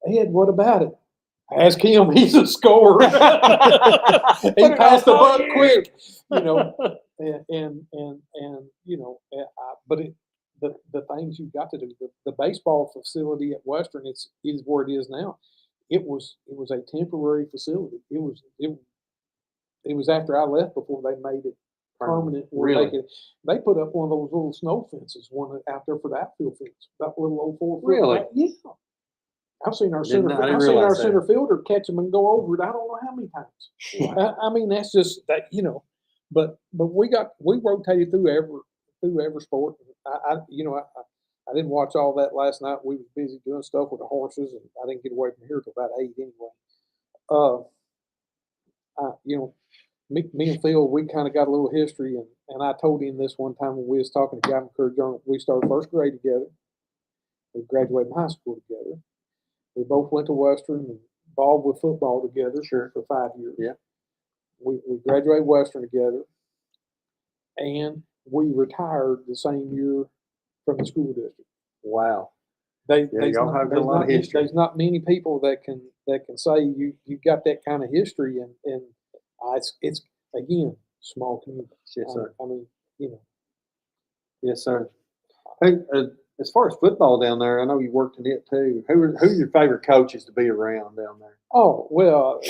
B: Ed, what about it? Ask him. He's a scorer. He passed the buck quick, but the things you've got to do. The baseball facility at Western is where it is now. It was a temporary facility. It was after I left before they made it permanent. Where
C: Really?
B: they put up one of those little snow fences, one out there for the outfield fence, about little old 4 foot.
C: Really?
B: Yeah. I've seen our
C: Didn't- I didn't
B: I've seen our
C: realize that.
B: center fielder catch them and go over it. I don't know how many times. I mean, that's just that But we rotated through every sport. I didn't watch all that last night. We was busy doing stuff with the horses, and I didn't get away from here till about 8 anyway. Me and Phil, we kind of got a little history, and I told him this one time when we was talking to Gavin Kerr Journal. We started first grade together. We graduated from high school together. We both went to Western and involved with football together for 5 years.
C: Yeah.
B: We graduated Western together, and we retired the same year from the school district.
C: Wow.
B: Y'all have a lot of history. There's not many people that can say you got that kind of history, and it's again small community.
C: Yes, sir.
B: I mean,
C: Yes, sir. Hey, as far as football down there, I know you worked in it too. Who are your favorite coaches to be around down there?
B: Oh well,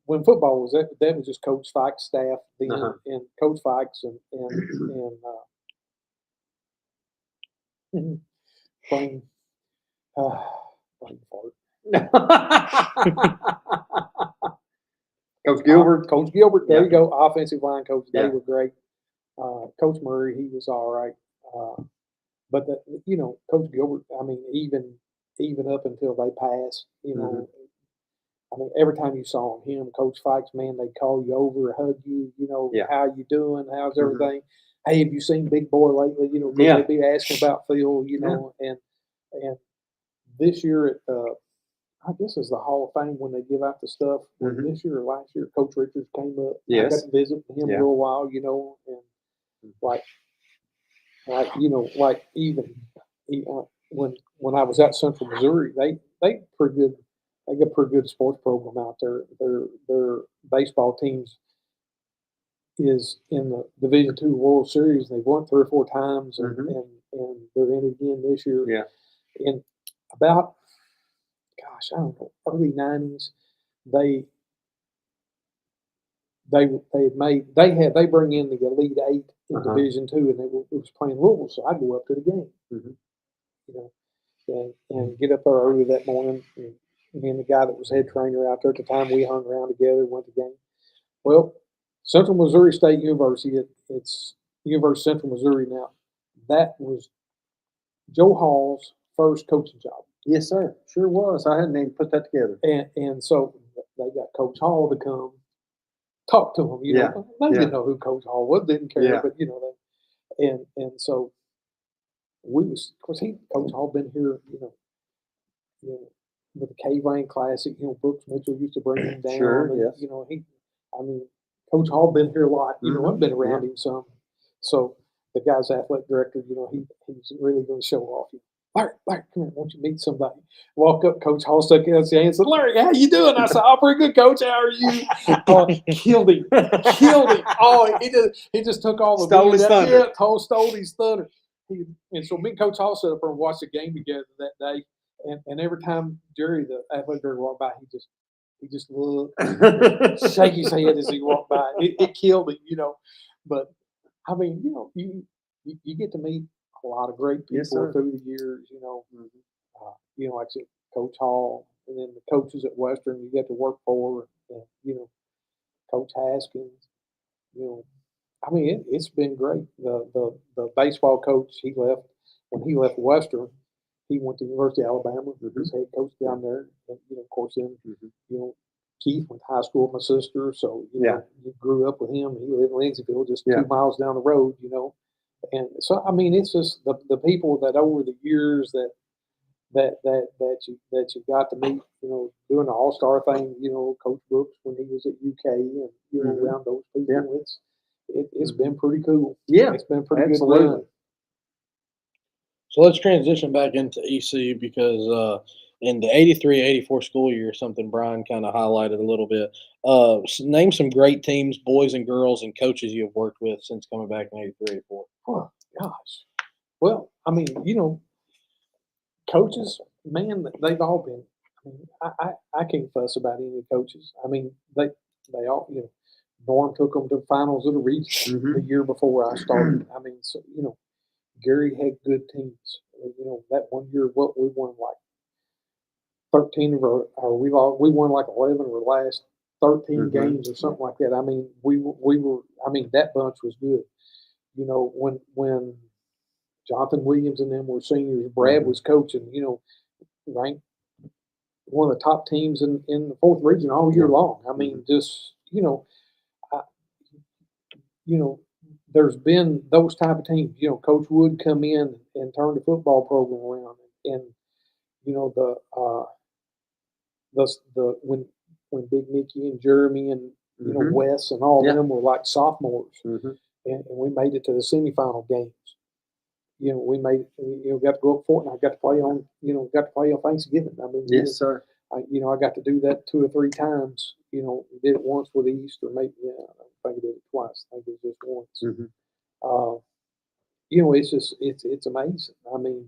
B: when football was that was just Coach Fikes' staff then, and Coach Fikes and brain fart.
C: Coach Gilbert.
B: Coach Gilbert, there
C: Yeah.
B: you go. Offensive line coach, they
C: Yeah.
B: were great. Coach Murray, he was all right. But Coach Gilbert, I mean, even up until they passed, I mean, every time you saw him, Coach Fikes, man, they'd call you over, hug you,
C: Yeah.
B: how you doing, how's
C: Mhm.
B: everything? Hey, have you seen Big Boy lately? 'Cause
C: Yeah.
B: they'd be asking about Phil, and this year at I guess it's the Hall of Fame when they give out the stuff. This year or last year, Coach Richards came up. I got
C: Yes.
B: to visit him
C: Yeah.
B: a little while, and like even when I was at Central Missouri, they pretty good. They got a pretty good sports program out there. Their baseball teams is in the Division II World Series. They've won 3 or 4 times, and they're in it again this year.
C: Yeah.
B: In about, gosh, I don't know, early '90s, they bring in the Elite Eight in Division II, and it was playing Louisville, so I go up to the game, and get up there early that morning. And me and the guy that was head trainer out there at the time, we hung around together, went to the game. Well, Central Missouri State University, it's University of Central Missouri now. That was Joe Hall's first coaching job.
C: Yes, sir. Sure was. I hadn't even put that together.
B: And so they got Coach Hall to come talk to him. They didn't know who Coach Hall was, didn't care, but and so we was, of course, Coach Hall been here, with the K-Lane Classic. Brooks Mitchell used to bring him down.
C: Sure,
B: and,
C: yes.
B: Coach Hall been here a lot. I've been around
C: Yeah.
B: him some. So the guy's athletic director, he's really going to show off. Larry, come here, won't you meet somebody? Walk up, Coach Hall stuck out his hand and said, Larry, how you doing? I said, oh, pretty good, Coach. How are you? Killed him. Oh, he just took all the
C: Stole his thunder.
B: Yeah, stole his thunder. And so me and Coach Hall sat up there and watched the game together that day. And every time Jerry, the athletic director, walked by, he just looked, shake his head as he walked by. It killed him, But I mean, you get to meet a lot of great people
C: Yes, sir.
B: through the years. Like I said, Coach Hall, and then the coaches at Western you get to work for, and Coach Haskins. I mean, it's been great. The baseball coach, when he left Western, he went to University of Alabama. Was head coach down there, and of course, then Keith went to high school with my sister, so you grew up with him. He lived in Lindsayville, just 2 miles down the road, And so, I mean, it's just the people that over the years that you got to meet, doing the All Star thing, Coach Brooks when he was at UK, and around those people, it's been pretty cool.
C: Yeah,
B: it's been pretty
C: absolutely.
B: good run.
A: So let's transition back into EC because in the 83-84 school year, something Brian kind of highlighted a little bit. Name some great teams, boys and girls, and coaches you have worked with since coming back in 83-84.
B: Oh gosh, well, I mean, coaches, man, they've all been. I mean, I can't fuss about any coaches. I mean, they all, Norm took them to the finals of the region the year before I started. I mean, so Gary had good teams. That one year, what we won like 13 of our, or we won like 11 of our last 13 games or something like that. I mean, we were. I mean, that bunch was good. When Jonathan Williams and them were seniors, Brad was coaching. Ranked one of the top teams in the fourth region all year long. I mean, just I, there's been those type of teams. Coach Wood come in and turn the football program around, and the when Big Mickey and Jeremy and Wes and all them were like sophomores, and we made it to the semifinal games. We made got to go up for it, and I got to play on Thanksgiving. I mean,
C: yes, sir.
B: I got to do that 2 or 3 times. Did it once with East, or maybe I don't think I did it twice. I think it was just once. It's amazing. I mean,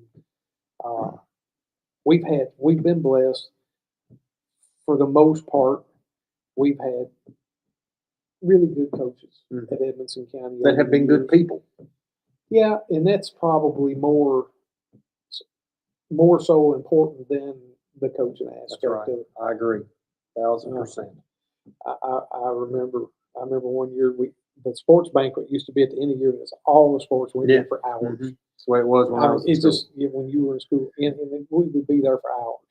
B: we've been blessed for the most part. We've had really good coaches at Edmonson County
C: that have been good people.
B: Yeah, and that's probably more so important than the coaching aspect.
C: That's right.
B: Of it.
C: I agree, 1,000%.
B: I remember one year the sports banquet used to be at the end of the year. It's all the sports we did for hours.
C: That's the way it was when I was in
B: it's
C: school.
B: just when you were in school, and we would be there for hours.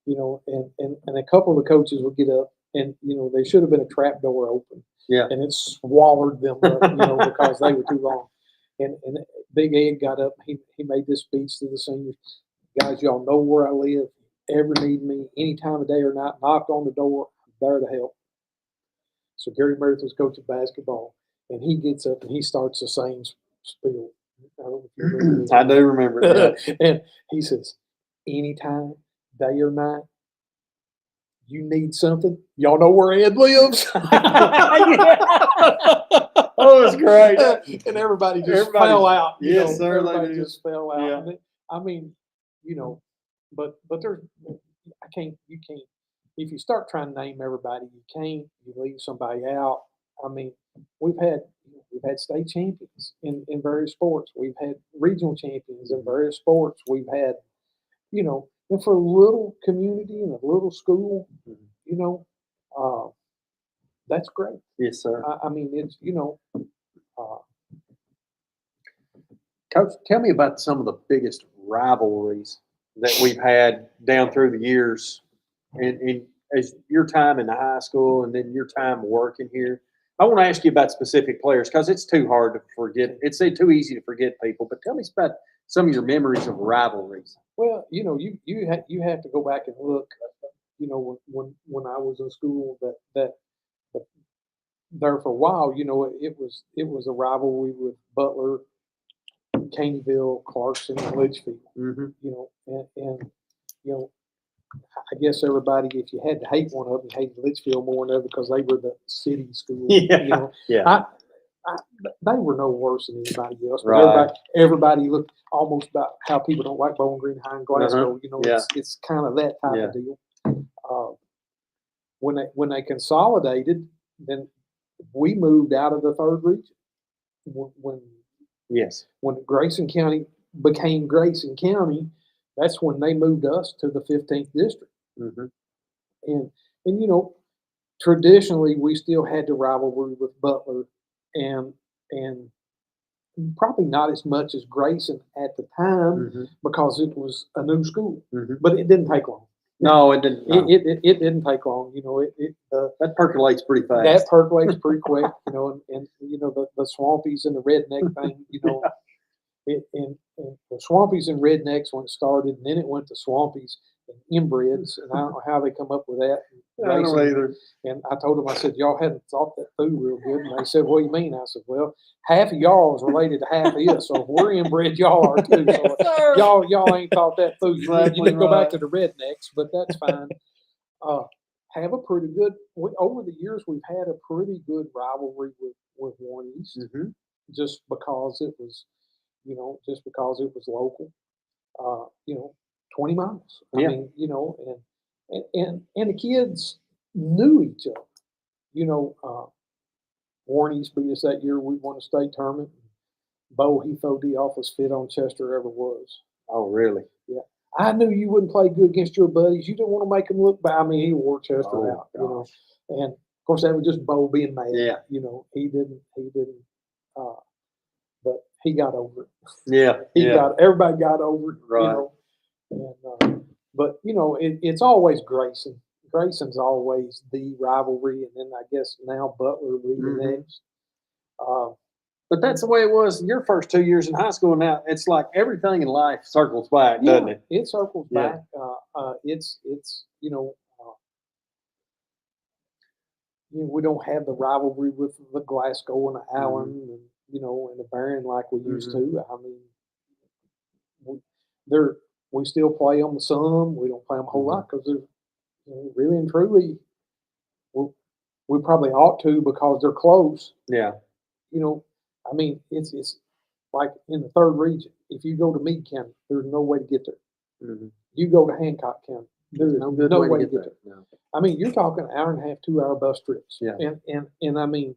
B: And a couple of the coaches would get up, and they should have been a trap door open.
C: Yeah.
B: And it swallowed them up, because they were too long. And Big Ed got up. He made this speech to the seniors. Guys, y'all know where I live. Ever need me any time of day or night, knock on the door. I'm there to help. So Gary Meredith was coaching basketball, and he gets up and he starts the same spiel. I don't know if you remember this.
C: I do remember it.
B: And he says, anytime, day or night, you need something, y'all know where Ed lives.
C: Oh, it's great.
B: And everybody fell out.
C: Yes, sir.
B: Everybody just fell out.
C: Yeah.
B: And I mean, but there's, you can't, if you start trying to name everybody, you leave somebody out. I mean, we've had state champions in various sports. We've had regional champions in various sports. We've had, and for a little community and a little school, that's great.
C: Yes, sir.
B: I mean, it's,
C: Coach, tell me about some of the biggest rivalries that we've had down through the years, and as your time in the high school and then your time working here. I want to ask you about specific players because it's too hard to forget. It's too easy to forget people. But tell me about some of your memories of rivalries.
B: Well, you have to go back and look. When I was in school, that there for a while, it was a rivalry with Butler, Caneyville, Clarkson, and Litchfield. And I guess everybody, if you had to hate one of them, hated Litchfield more than ever because they were the city school.
C: Yeah.
B: They were no worse than anybody else. But
C: Right.
B: everybody looked almost about how people don't like Bowling Green High in Glasgow. It's kind of that type of deal. When they consolidated, then we moved out of the third region. When Grayson County became Grayson County, that's when they moved us to the 15th district. And traditionally we still had the rivalry with Butler and probably not as much as Grayson at the time
C: Mhm.
B: because it was a new school,
C: Mhm.
B: but it didn't take long.
C: No, it didn't. No.
B: It didn't take long.
C: That percolates pretty fast.
B: That percolates pretty quick, and the Swampies and the redneck thing, and the Swampies and rednecks when it started, and then it went to Swampies and inbreds, and I don't know how they come up with that.
C: I don't know either.
B: And I told them, I said, y'all hadn't thought that through real good. And they said, what do you mean? I said, well, half of y'all is related to half of us. So if we're inbred, y'all are too. So
C: Sir.
B: y'all ain't thought that through. You need
C: Exactly
B: to go back
C: right.
B: to the rednecks, but that's fine. Have a pretty good, over the years, we've had a pretty good rivalry with Warren East,
C: Mhm.
B: just because it was, local, 20 miles. I
C: Yeah.
B: mean, and the kids knew each other. Warren East beat us that year. We won a state tournament. Bo, he threw the awfulest fit on Chester ever was.
C: Oh, really?
B: Yeah. I knew you wouldn't play good against your buddies. You didn't want to make them look bad. I mean, he wore Chester
C: Oh,
B: out,
C: gosh.
B: And of course, that was just Bo being mad.
C: Yeah.
B: He didn't, uh, but he got over it.
C: Yeah.
B: Everybody got over it,
C: Right.
B: But it's always Grayson. Grayson's always the rivalry, and then I guess now Butler will be the
C: Mhm.
B: next.
C: But that's the way it was your first 2 years in high school. Now it's like everything in life circles back, doesn't it?
B: It circles
C: Yeah.
B: back. It's we don't have the rivalry with the Glasgow and the Allen and and the Barron like we used to. I mean, they're we still play them some. We don't play them a whole lot because they're really and truly we probably ought to because they're close.
C: Yeah.
B: I mean, it's like in the third region. If you go to Meade County, there's no way to get there.
C: Mm-hmm.
B: You go to Hancock County, there's no way to get there.
C: No.
B: I mean, you're talking an hour and a half, 2 hour bus trips.
C: Yeah.
B: And I mean,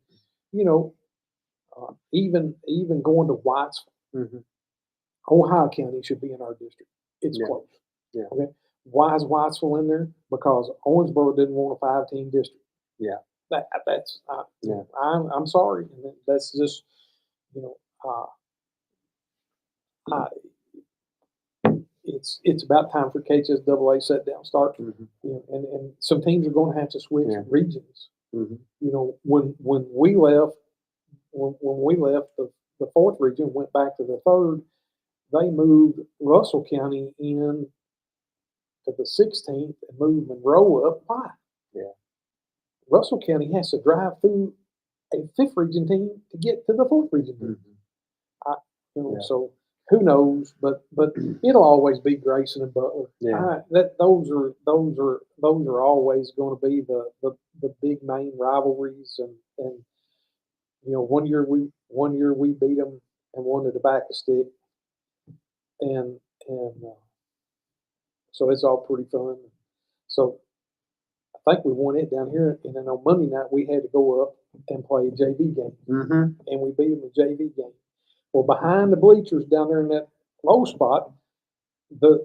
B: even going to Whitesville, Ohio County should be in our district. It's close.
C: Yeah.
B: Okay. Why is Whitesville in there? Because Owensboro didn't want a 5-team district.
C: Yeah.
B: I'm sorry. And that's just it's about time for KHSAA set down start. And some teams are going to have to switch regions. When we left, the fourth region went back to the third. They moved Russell County in to the 16th and moved Monroe up. Why?
C: Yeah.
B: Russell County has to drive through a fifth region team to get to the fourth region team. So who knows? But it'll always be Grayson and Butler.
C: Yeah.
B: Those are always going to be the big main rivalries. And 1 year we beat them and won the tobacco stick. And so it's all pretty fun. So I think we won it down here, and then on Monday night we had to go up and play a JV game, and we beat them a JV game. Well, behind the bleachers down there in that low spot, the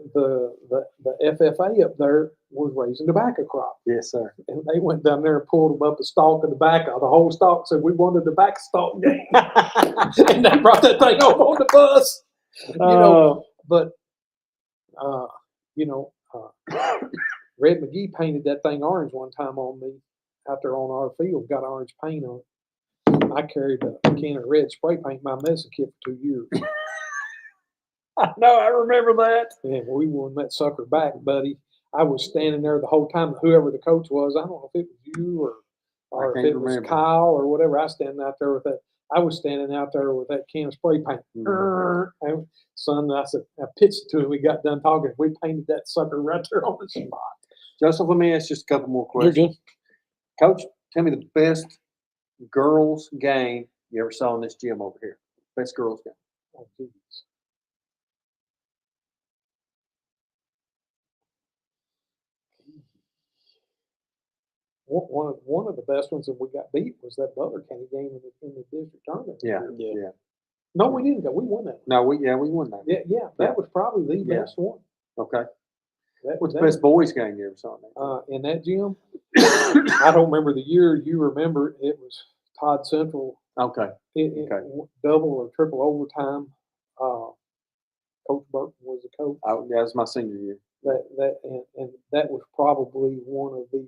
B: FFA up there was raising tobacco crop.
C: Yes, sir.
B: And they went down there and pulled them up a stalk of tobacco, the whole stalk. Said we won the tobacco stalk game, and they brought that thing home on the bus. But Red McGee painted that thing orange one time on me out there on our field. Got orange paint on it. I carried a can of red spray paint in my medicine kit for 2 years.
C: No, I remember that.
B: And we won that sucker back, buddy. I was standing there the whole time. Whoever the coach was, I don't know if it was you or if it was Kyle or whatever. I was standing out there with that can of spray paint. And son, I pitched it to him. We got done talking. We painted that sucker right there on the spot.
C: Joseph, let me ask just a couple more questions.
A: You're good.
C: Coach, tell me the best girls game you ever saw in this gym over here. Best girls game.
B: Oh, geez. One of the best ones that we got beat was that Butler County game in the district tournament.
C: Yeah.
B: No, we didn't go. We won that.
C: No, we won that.
B: Yeah. That was probably the best one.
C: Okay. What's the best boys game you ever saw
B: in that gym? I don't remember the year. You remember it was Todd Central
C: Okay. Okay.
B: Double or triple overtime. Coach Burton was the coach.
C: Yeah, that was my senior year.
B: And that was probably one of the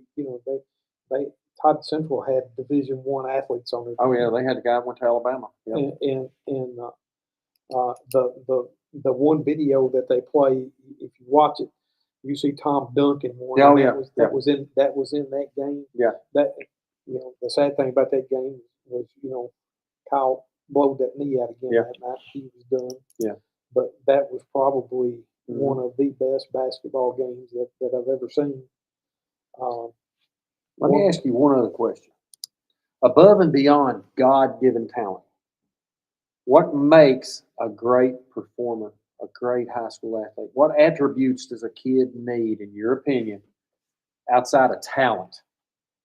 B: they Todd Central had Division I athletes on their
C: Oh
B: team.
C: yeah, they had a guy who went to Alabama. Yep.
B: And the one video that they play, if you watch it, you see Tom Duncan.
C: Oh,
B: that
C: yeah,
B: was
C: yeah.
B: that was in that game.
C: Yeah.
B: That the sad thing about that game was Kyle blowed that knee out again
C: Yeah.
B: that night. He was done.
C: Yeah.
B: But that was probably
C: Mhm.
B: one of the best basketball games that I've ever seen.
C: Let me ask you one other question. Above and beyond God-given talent, what makes a great performer, a great high school athlete? What attributes does a kid need, in your opinion, outside of talent?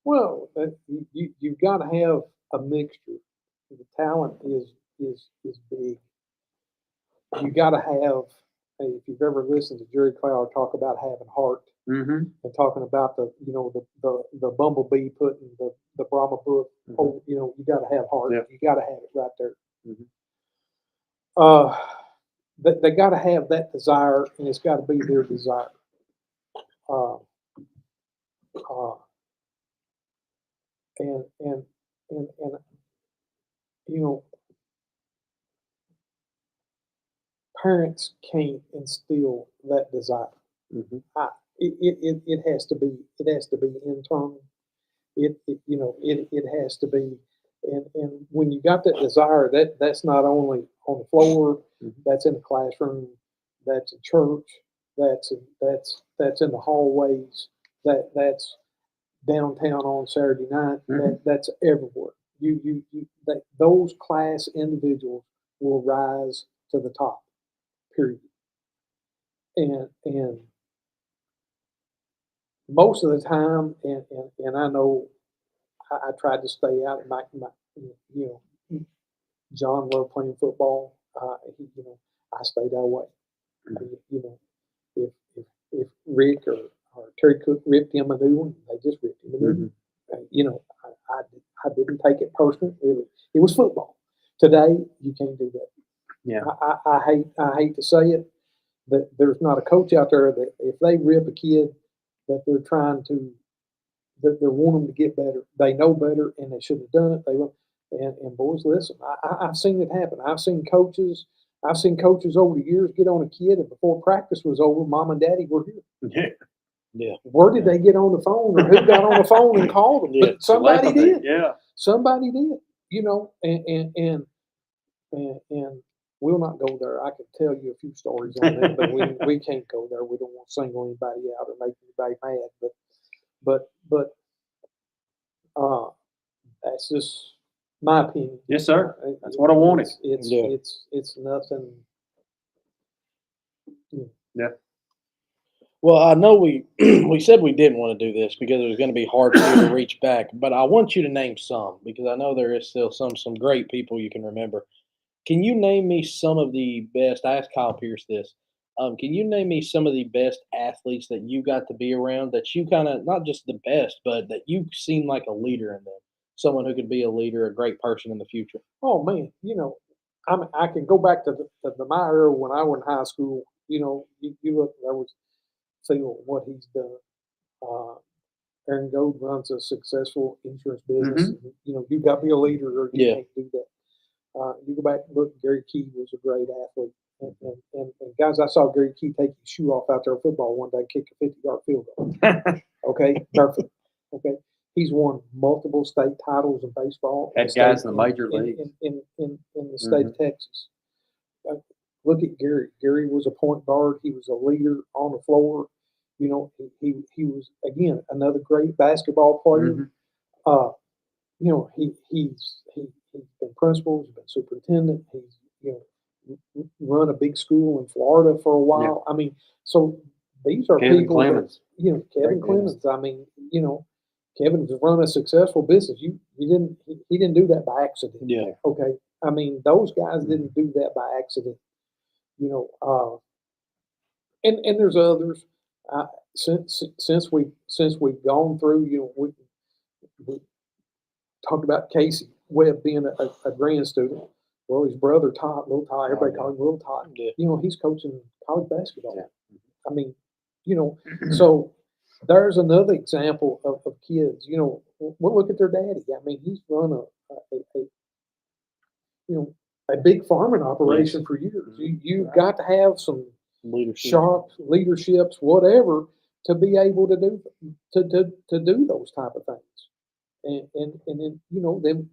B: Well, you've got to have a mixture. The talent is big. You got to have. If you've ever listened to Jerry Cloud talk about having heart
C: Mm-hmm.
B: and talking about the bumblebee putting the Brahma book,
C: Mhm.
B: you got to have heart.
C: Yeah.
B: You got to have it right there.
C: Mhm.
B: They got to have that desire, and it's got to be their desire. Uh, uh, and you know, parents can't instill that desire.
C: Mhm.
B: It has to be internal. It has to be, and when you got that desire, that's not only on the floor,
C: Mhm.
B: that's in the classroom, that's in church, that's in the hallways, that's downtown on Saturday night,
C: Mhm.
B: that's everywhere. Those class individuals will rise to the top. Period. And most of the time, and I know I tried to stay out. You know, John loved playing football. I stayed away.
C: Mhm.
B: If if Rick or Terry Cook ripped him a new one, they just ripped him a new one. I didn't take it personally. It was football. Today, you can't do that.
C: Yeah.
B: I hate to say it, that there's not a coach out there that if they rip a kid that they're trying to that they want them to get better. They know better, and they should have done it. They will. And boys, listen, I've seen it happen. I've seen coaches. I've seen coaches over the years get on a kid, and before practice was over, mom and daddy were here.
C: Yeah.
A: Yeah.
B: Where did they get on the phone, or who got on the phone and called them?
A: Yeah.
B: But somebody did.
C: Yeah.
B: Somebody did. And we'll not go there. I could tell you a few stories on that, but we can't go there. We don't want to single anybody out or make anybody mad. But that's just my opinion.
C: Yes, sir. That's what I wanted.
B: It's nothing.
C: Yeah.
A: Well, I know we we said we didn't want to do this because it was going to be hard for you to reach back, but I want you to name some because I know there is still some great people you can remember. Can you name me some of the best? I asked Kyle Pierce this. Can you name me some of the best athletes that you got to be around that you kind of not just the best, but that you seem like a leader in them, someone who could be a leader, a great person in the future?
B: Oh man, I can go back to my era when I was in high school. You look, there was Phil, what he's done. Uh, Aaron Gold runs a successful insurance business.
C: Mhm.
B: You got to be a leader or you
A: Yeah.
B: can't do that. You go back and look, Gary Key was a great athlete. And guys, I saw Gary Key take his shoe off out there in football one day, kick a 50-yard field goal. Okay, perfect. Okay, he's won multiple state titles in baseball.
C: Had guys in the major leagues.
B: In the state of Texas. Look at Gary. Gary was a point guard. He was a leader on the floor. He was again another great basketball player.
C: Mhm.
B: He's been principal, he's been superintendent, he's run a big school in Florida for a while. I mean, so these are
C: Kevin
B: people
C: Clemens.
B: Kevin
C: Great
B: Clemens. I mean, Kevin has run a successful business. He didn't do that by accident.
A: Yeah.
B: Okay. I mean, those guys didn't do that by accident. You know, and there's others. Since we've gone through, we talked about Casey. Webb being a grand student. Well, his brother Todd, Little Todd, everybody called him Little Todd.
A: Yeah.
B: You know, he's coaching college basketball.
C: Yeah.
B: I mean, you know, so there's another example of kids. You know, we'll look at their daddy. I mean, he's run you know, a big farming operation for years. You've got to have some
A: Leadership.
B: sharp leaderships, whatever, to be able to do those type of things. And then you know then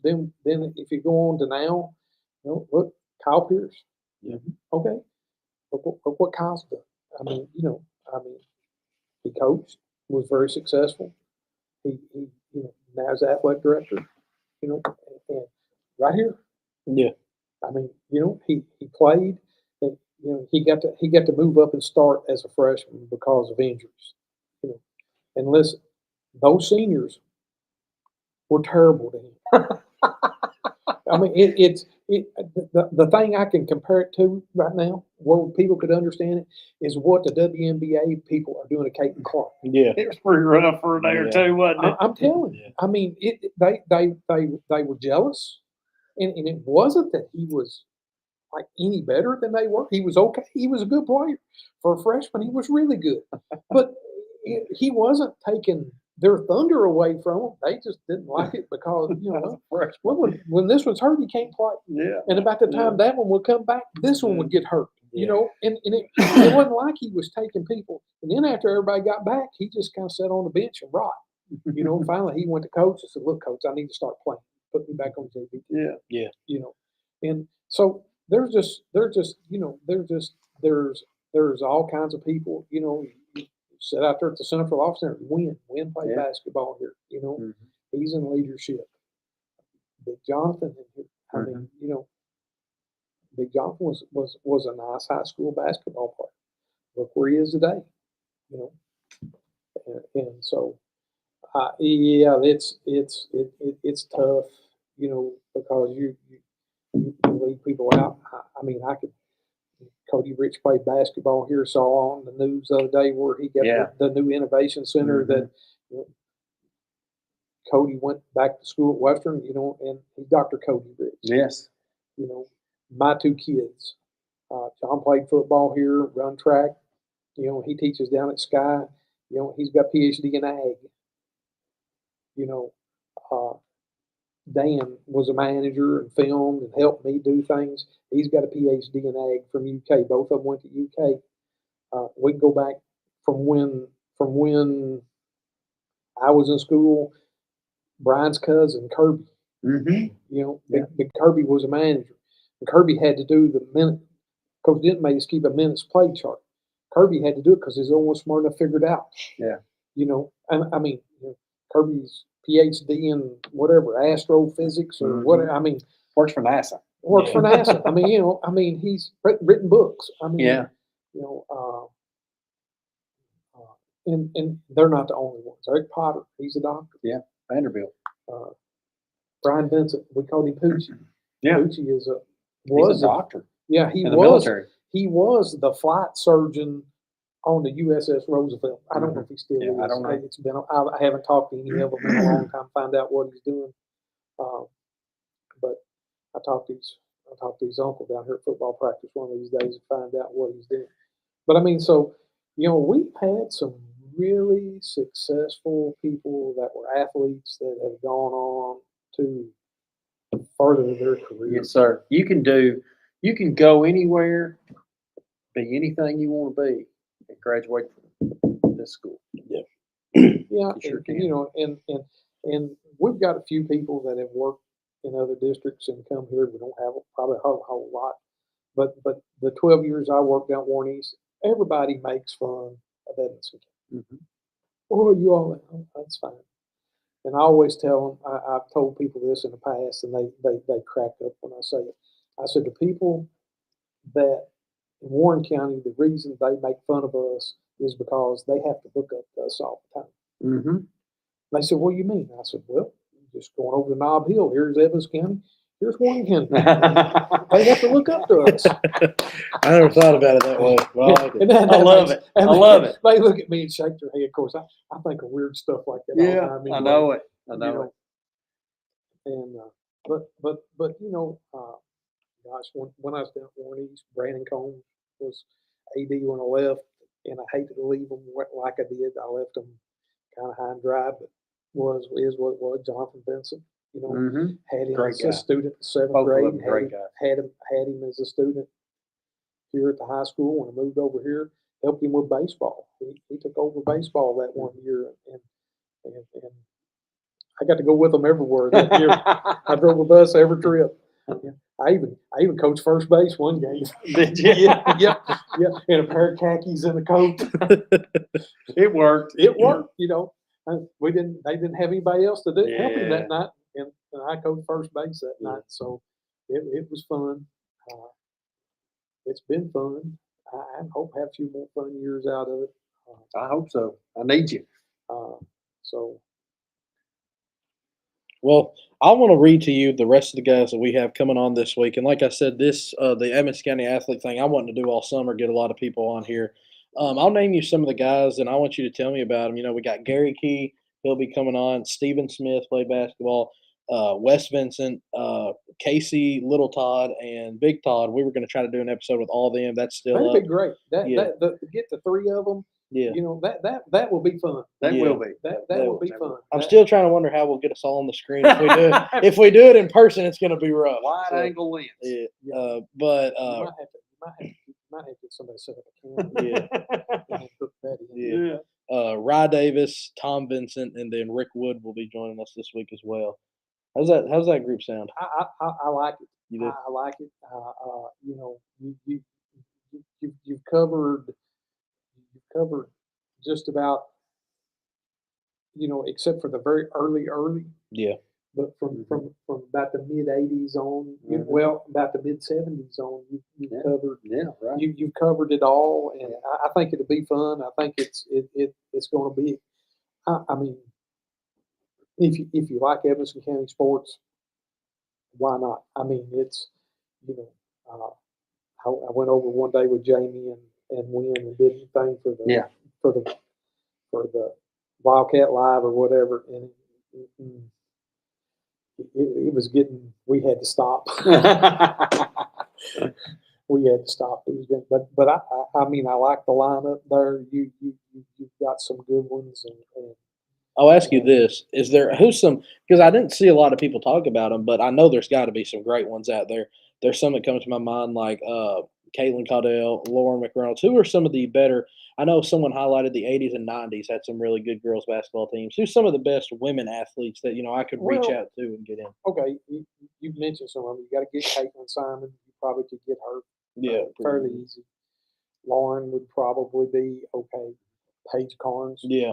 B: if you go on to now, you know, look, Kyle Pierce.
A: Yeah.
B: Okay. Look what Kyle's done. I mean, you know, he coached, was very successful. He you know, now he's athletic director. You know, and right here.
A: Yeah.
B: I mean, you know, he played, and you know, he got to move up and start as a freshman because of injuries. You know, and listen, those seniors were terrible to him. I mean, the thing I can compare it to right now, where people could understand it, is what the WNBA people are doing to Caitlin Clark.
A: Yeah.
C: It was pretty rough for a day or two, wasn't it?
B: I'm telling you.
A: Yeah.
B: I mean, they were jealous, and it wasn't that he was like any better than they were. He was okay. He was a good player for a freshman. He was really good, but he wasn't taking their thunder away from them. They just didn't like it because you know, well, when this one's hurt, he can't play.
C: Yeah.
B: And about the time that one would come back, this one would get hurt. You know, and it wasn't like he was taking people. And then after everybody got back, he just kind of sat on the bench and rot. You know, finally he went to coach and said, "Look, coach, I need to start playing. Put me back on JV."
C: Yeah.
A: Yeah.
B: You know, and so there's all kinds of people. You know, you sit out there at the central office and win play basketball here. You know, he's in leadership. Big Jonathan, I mean, you know, Big Jonathan was a nice high school basketball player. Look where he is today. You know, and so yeah, it's tough. You know, because you leave people out. I mean, Cody Rich played basketball here. Saw on the news the other day where he got the new innovation center that you know, Cody went back to school at Western. You know, and he's Dr. Cody Rich.
C: Yes.
B: You know, my two kids. John played football here, run track. You know, he teaches down at Sky. You know, he's got PhD in ag. You know, Dan was a manager and filmed and helped me do things. He's got a PhD in ag from UK. Both of them went to UK. We can go back from when I was in school. Brian's cousin Kirby. You know, Big Kirby was a manager. And Kirby had to do the minute. Coach didn't make us keep a minutes play chart. Kirby had to do it because he's almost smart enough to figure it out.
C: Yeah.
B: You know, I mean, you know, Kirby's PhD in whatever astrophysics or whatever. I mean,
C: Works for NASA.
B: Works for NASA. I mean, you know, I mean, he's written books. I mean, you know, and they're not the only ones. Eric Potter, he's a doctor.
C: Yeah, Vanderbilt.
B: Brian Vincent, we called him Poochie.
C: Yeah.
B: Poochie
C: He's a doctor.
B: Yeah, he
C: in the
B: was.
C: military.
B: He was the flight surgeon on the USS Roosevelt. I don't know if he still is.
C: I don't know.
B: It's been. I haven't talked to any of them in a long time. Find out what he's doing. But I talked to his uncle down here at football practice one of these days and find out what he's doing. But I mean, so you know, we've had some really successful people that were athletes that have gone on to further their career.
C: Yes, sir. You can go anywhere, be anything you want to be, and graduate from this school.
A: Yeah.
B: Yeah,
C: You sure
B: and,
C: can.
B: you know, and we've got a few people that have worked in other districts and come here. We don't have probably a whole lot, but the 12 years I worked out Warren East, everybody makes fun of Evanston. Oh, you all, that's fine. And I always tell them, I've told people this in the past, and they crack up when I say it. I said, the people that in Warren County, the reason they make fun of us is because they have to look up to us all the time. They said, what do you mean? I said, well, just going over the Knob Hill. Here's Evans County. Here's Warren County. They have to look up to us.
A: I never thought about it that way. But I like it.
C: I love it. I love it.
B: They look at me and shake their head. Of course, I think of weird stuff like that all the time.
C: I know it. I
B: You
C: know it.
B: And but gosh, when I was down at Warren East, Brandon Combs was AD when I left, and I hated to leave him like I did. I left him kind of high and dry, but is what it was. Jonathan Benson,
C: Mm-hmm.
B: had him
C: Great
B: as
C: guy.
B: a student in seventh
C: Both of
B: grade,
C: them
B: and
C: great guys.
B: had him as a student here at the high school. When I moved over here, helped him with baseball. He took over baseball that one year, and I got to go with him everywhere that year. I drove a bus every trip. Yeah. I even coached first base one game.
C: Did you?
B: yeah, in a pair of khakis and a coat.
C: It worked.
B: It worked, They didn't have anybody else to help him
C: Yeah.
B: that night, and I coached first base that night, so it was fun. Uh, it's been fun. I hope to have a few more fun years out of it.
C: I hope so. I need you.
B: So
A: Well, I want to read to you the rest of the guys that we have coming on this week. And like I said, the Evans County athlete thing, I want to do all summer, get a lot of people on here. I'll name you some of the guys, and I want you to tell me about them. We got Gary Key, he'll be coming on. Stephen Smith played basketball. Wes Vincent, Casey Little Todd, and Big Todd. We were going to try to do an episode with all of them. That's still
B: that'd
A: up.
B: be great.
A: Yeah.
B: To get the three of them,
A: Yeah.
B: That will be fun.
C: That
A: Yeah.
C: will be.
B: That
A: That
B: will
A: will-
B: be fun.
A: I'm still trying to wonder how we'll get us all on the screen if we do it. If we do it in person, it's going to be rough.
C: Wide
A: So,
C: angle lens.
A: yeah.
B: Yeah.
A: But
B: you might have to get somebody to set up a camera.
A: yeah,
B: And hook that in.
A: yeah. Rye Davis, Tom Vincent, and then Rick Wood will be joining us this week as well. How's that group sound?
B: I like it.
A: You do?
B: I like it. You've covered just about, except for the very early.
A: Yeah.
B: But from about the mid '80s on, about the mid '70s on, you've covered.
C: Yeah, right.
B: You've covered it all, and I think it'll be fun. I think it's going to be. I mean, if you like Evanston County sports, why not? I mean, it's I went over one day with Jamie and Wynn and did the thing for the Wildcat Live or whatever, and it was getting. We had to stop. We had to stop. It was good, but I mean I like the lineup there. You've got some good ones, and
A: I'll ask you this: because I didn't see a lot of people talk about them, but I know there's got to be some great ones out there. There's some that come to my mind, like Caitlin Caudell, Lauren McReynolds. Who are some of the better? I know someone highlighted the '80s and '90s had some really good girls basketball teams. Who's some of the best women athletes that I could reach out to and get in?
B: Okay, you mentioned some of them. You got to get Caitlin Simon. You probably could get her.
A: Yeah,
B: fairly easy. Lauren would probably be okay. Paige Carnes.
A: Yeah.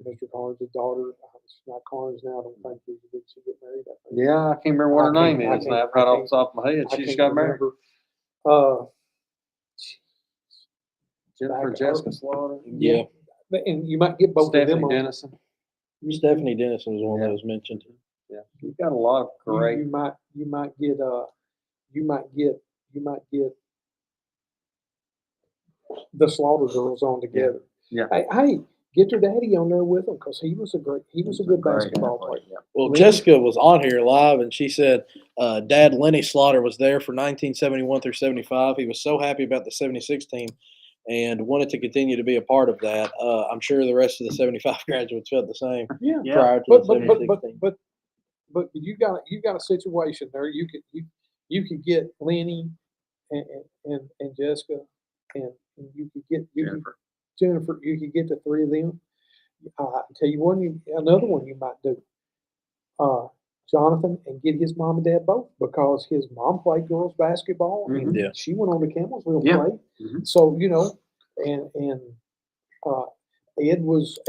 B: Mr. Carnes' daughter. She's not Carnes now. I don't think did she get married? I think.
C: Yeah, I can't remember what her name is now, right off the top of my head. She just got married. Jennifer Jessica Slaughter.
A: Yeah.
B: And you might get both of them
C: Stephanie
B: on.
C: Dennison.
A: Stephanie Dennison was one that was mentioned.
C: Yeah, you've got a lot of great.
B: You might get the Slaughter girls on together.
C: Yeah.
B: Hey, get your daddy on there with them because he was a good basketball player.
C: Yeah.
A: Well,
B: Lenny-
A: Jessica was on here live, and she said Dad Lenny Slaughter was there for 1971 through 75. He was so happy about the 76 team and wanted to continue to be a part of that. I'm sure the rest of the 75 graduates felt the same
B: Yeah.
A: prior to the
B: But
A: 76 team.
B: you got a situation there. You could get Lenny and Jessica and you could get Jennifer. You could get the three of them. I'll tell you another one you might do. Jonathan and get his mom and dad both because his mom played girls basketball and
A: Yeah.
B: she went on to Campbellsville
C: Yeah.
B: play.
C: Mhm.
B: So and Ed was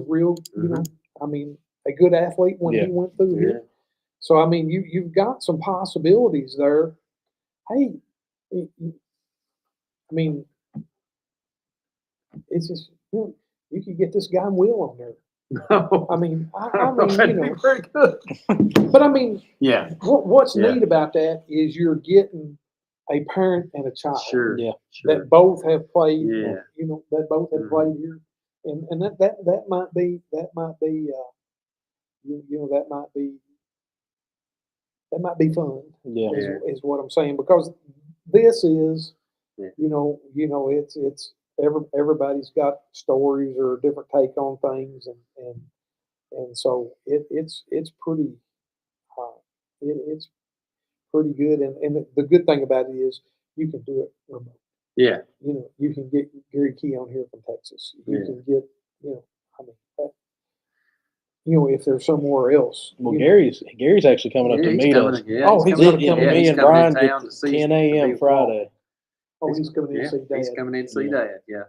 B: real. I mean, a good athlete when
A: Yeah.
B: he went through here. So I mean, you've got some possibilities there. Hey, I mean, it's just you could get this guy Will on there.
C: No.
B: I mean,
C: That'd be very good.
B: But I mean,
C: Yeah.
B: what's
C: Yeah.
B: neat about that is you're getting a parent and a child
C: Sure.
A: Yeah.
C: Sure.
B: that both have played.
C: Yeah.
B: That both have played here, and that might be that might be that might be fun.
A: Yeah.
B: Is what I'm saying, because this is,
C: Yeah.
B: it's everybody's got stories or a different take on things, and so it's pretty, it's pretty good, and the good thing about it is you can do it remote.
C: Yeah.
B: You can get Gary Key on here from Texas. You
C: Yeah.
B: can get, I mean, if they're somewhere else.
A: Well, Gary's actually coming up
C: Yeah,
A: to
C: he's
A: meet
C: coming
A: us.
C: in- yeah,
B: Oh, he's
C: coming
B: gonna
C: in-
B: come
C: yeah,
B: in.
A: Me
C: he's
A: and
C: coming in
A: Brian
C: town
A: get
C: to see
A: 10
C: to be
A: a.m.
C: with Paul.
A: Friday.
B: Oh, he's coming in to see Dad.
C: He's coming in to see
A: Yeah.
C: Dad. Yeah.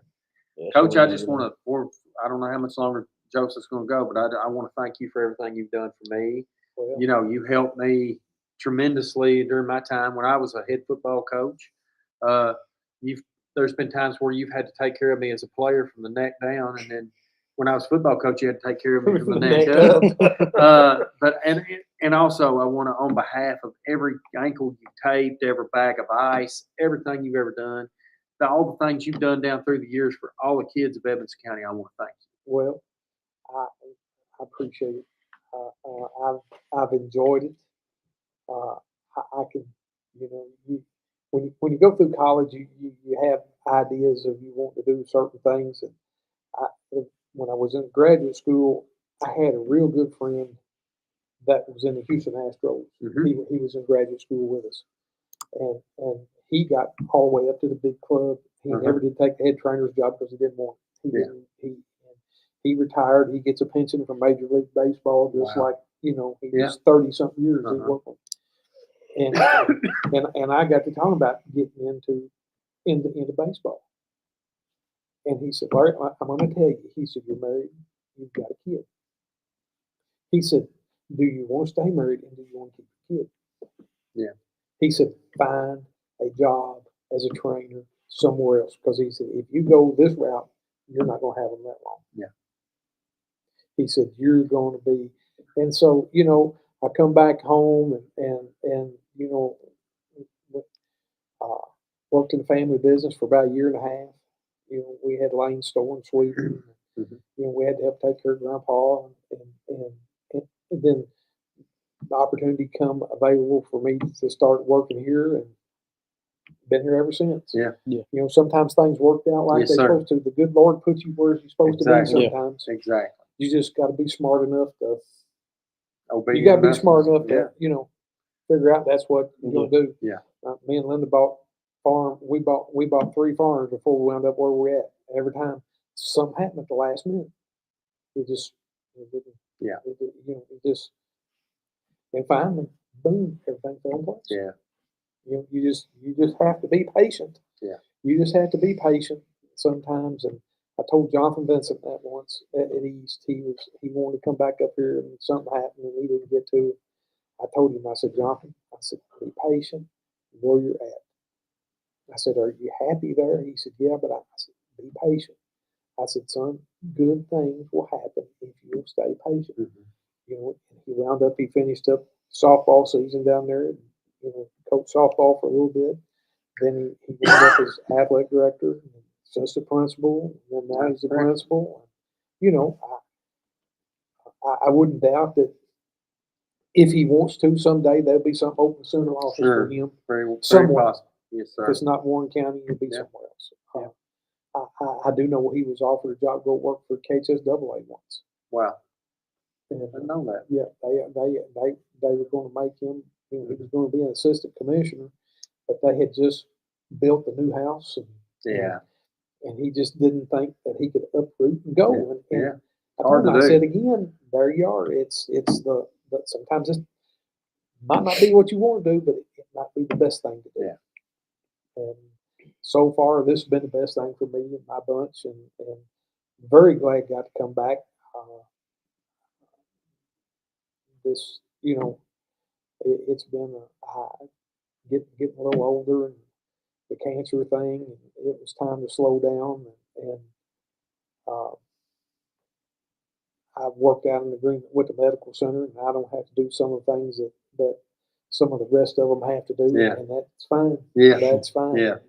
A: Yeah,
C: Coach,
A: so
C: I
A: we're
C: just
A: gonna-
C: want to, I don't know how much longer Joseph's going to go, but I want to thank you for everything you've done for me.
B: Well,
C: You helped me tremendously during my time when I was a head football coach. You've There's been times where you've had to take care of me as a player from the neck down, and then when I was football coach, you had to take care of me from the neck up. And also, I want to, on behalf of every ankle you taped, every bag of ice, everything you've ever done, all the things you've done down through the years for all the kids of Evans County, I want to thank you.
B: Well, I appreciate it. I've enjoyed it. I can, when you go through college, you have ideas of you want to do certain things. And when I was in graduate school, I had a real good friend that was in the Houston Astros.
C: Mhm.
B: He was in graduate school with us, and he got all the way up to the big club. He never did take the head trainer's job because he didn't want it. He
C: Yeah.
B: didn't. He retired. He gets a pension from Major League Baseball, just
C: Wow.
B: like he
C: Yeah.
B: was 30-something years he
C: Uh-huh.
B: worked. And I got to talking about getting into baseball. And he said, Larry, I'm going to tell you. He said, you're married, you've got a kid. He said, do you want to stay married and do you want to keep your kid?
C: Yeah.
B: He said, find a job as a trainer somewhere else, because he said, if you go this route, you're not going to have them that long.
C: Yeah.
B: He said, you're going to be, and so, I come back home and worked in the family business for about a year and a half. We had Lane store in Sweden.
C: Mhm.
B: We had to help take care of Grandpa, and then the opportunity come available for me to start working here, and been here ever since.
C: Yeah.
B: Sometimes things worked out like
C: Yes,
B: they're
C: sir.
B: supposed to. The good Lord puts you where you're supposed
C: Exactly.
B: to be
A: Yeah.
B: sometimes.
C: Exactly.
B: You just got to be smart enough to.
C: Obedient
B: You got to be
C: enough.
B: smart enough
C: Yeah.
B: to, figure out that's what you're going to do.
C: Yeah.
B: Me and Linda bought farm. We bought 3 farms before we wound up where we're at. Every time something happened at the last minute, it just,
C: Yeah.
B: it just, and finally, boom, everything fell in place.
C: Yeah.
B: You just have to be patient.
C: Yeah.
B: You just have to be patient sometimes. And I told Jonathan Vincent that once at East. He wanted to come back up here, and something happened and he didn't get to it. I told him, I said, Jonathan, I said, be patient where you're at. I said, are you happy there? He said, yeah, but I said, be patient. I said, son, good things will happen if you'll stay patient.
C: Mhm.
B: He wound up, he finished up softball season down there, coached softball for a little bit. Then he wound up as athletic director, assistant principal, and then now he's the
C: Right.
B: principal. I wouldn't doubt that if he wants to someday, there'll be some open center office
C: Sure.
B: for him.
C: Very
B: Somewhere.
C: possible. Yes,
B: If
C: sir.
B: it's not Warren County, it'll be
C: Yeah.
B: somewhere else. I do know he was offered a job to go work for KHSAA once.
C: Wow.
B: And,
C: I didn't know that.
B: yeah, they were going to make him. He was going to be an assistant commissioner, but they had just built a new house,
C: Yeah.
B: and he just didn't think that he could uproot and go.
C: Yeah.
B: And
C: Yeah.
B: I
C: Hard
B: told him,
C: to
B: I
C: do.
B: said again, there you are. It's but sometimes it might not be what you want to do, but it might be the best thing to do.
C: Yeah.
B: And so far, this has been the best thing for me and my bunch, and very glad got to come back. This, it's been getting a little older, and the cancer thing, and it was time to slow down, and uh, I've worked out an agreement with the medical center, and I don't have to do some of the things that some of the rest of them have to do,
C: Yeah.
B: and that's fine.
C: Yeah.
B: That's fine.
C: Yeah.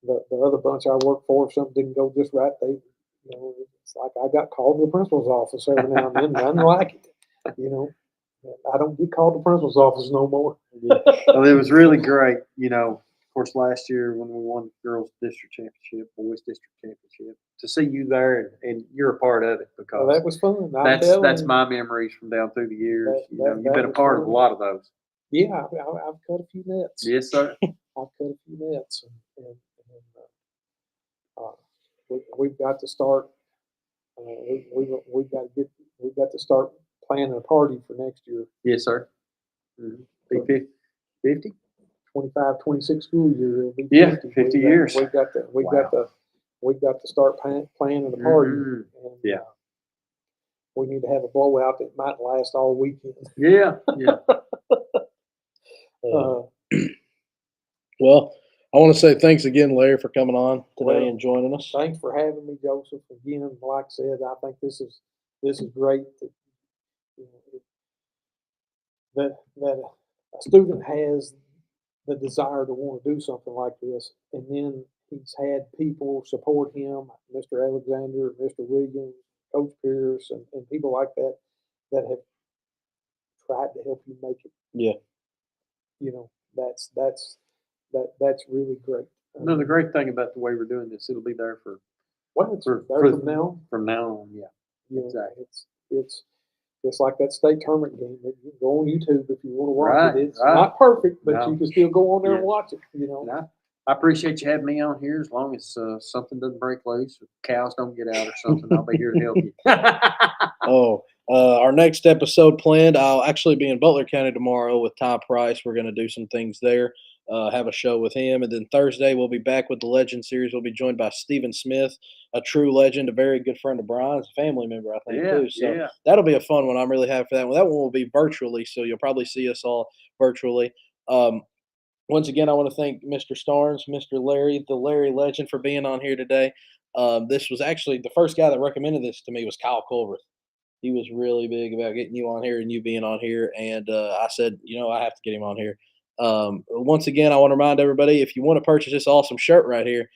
B: The other bunch I work for, if something didn't go just right, it's like I got called to the principal's office every now and then, nothing like it, I don't get called to principal's office no more.
C: Well, it was really great. Of course, last year when we won the girls' district championship, boys' district championship, to see you there and you're a part of it
B: Well,
C: because
B: that was fun. I'm
C: that's
B: telling you.
C: my memories from down through the years.
B: That
C: You've been a
B: was
C: part of a
B: fun.
C: lot of those.
B: Yeah, I've cut a few nets.
C: Yes, sir.
B: I've cut a few nets, and we've got to start. We've got to start planning a party for next year.
C: Yes, sir. Be 50?
B: 25, 26 school year. It'll be
C: Yeah,
B: 50.
C: 50 years.
B: We've got to start planning a party.
C: Mhm.
B: And,
C: Yeah.
B: we need to have a blowout that might last all weekend.
C: Yeah, yeah.
B: Uh,
A: Well, I want to say thanks again, Larry, for coming on today
B: Well,
A: and joining us.
B: Thanks for having me, Joseph. Again, like I said, I think this is great that you know, that a student has the desire to want to do something like this, and then he's had people support him, Mr. Alexander, Mr. Williams, Coach Pierce, and people like that that have tried to help you make it.
A: Yeah.
B: That's really great.
C: No, the great thing about the way we're doing this, it'll be there for
B: Well, it's
C: for-
B: there
C: for-
B: from now.
C: from now on. Yeah.
B: You know,
C: Exactly.
B: it's like that state tournament game. You can go on YouTube if you want to watch
C: Right,
B: it. It's
C: right.
B: not perfect, but
C: No.
B: you can still go on there and
C: Yeah.
B: watch it.
C: And I appreciate you having me on here. As long as something doesn't break loose, or cows don't get out or something, I'll be here to help you.
A: Oh, our next episode planned. I'll actually be in Butler County tomorrow with Ty Price. We're going to do some things there, have a show with him. And then Thursday, we'll be back with the Legend Series. We'll be joined by Stephen Smith, a true legend, a very good friend of Brian's, a family member, I think,
C: Yeah,
A: too. So
C: yeah.
A: that'll be a fun one. I'm really happy for that one. That one will be virtually, so you'll probably see us all virtually. Once again, I want to thank Mr. Starnes, Mr. Larry, the Larry Legend, for being on here today. This was actually the first guy that recommended this to me was Kyle Culver. He was really big about getting you on here and you being on here. And I said, I have to get him on here. Once again, I want to remind everybody if you want to purchase this awesome shirt right here,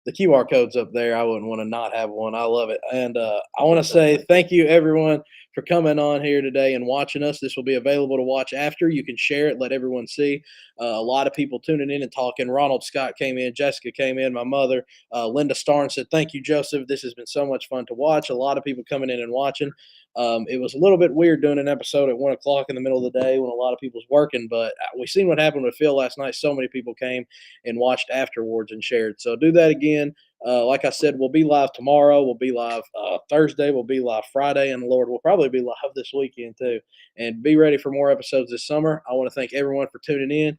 A: the QR code's up there. I wouldn't want to not have one. I love it. And I want to say thank you, everyone, for coming on here today and watching us. This will be available to watch after. You can share it, let everyone see. A lot of people tuning in and talking. Ronald Scott came in. Jessica came in. My mother, Linda Starnes, said, "Thank you, Joseph. This has been so much fun to watch." A lot of people coming in and watching. It was a little bit weird doing an episode at 1 o'clock in the middle of the day when a lot of people's working, but we seen what happened with Phil last night. So many people came and watched afterwards and shared. So do that again. Like I said, we'll be live tomorrow. We'll be live Thursday. We'll be live Friday. And Lord, we'll probably be live this weekend too. And be ready for more episodes this summer. I want to thank everyone for tuning in.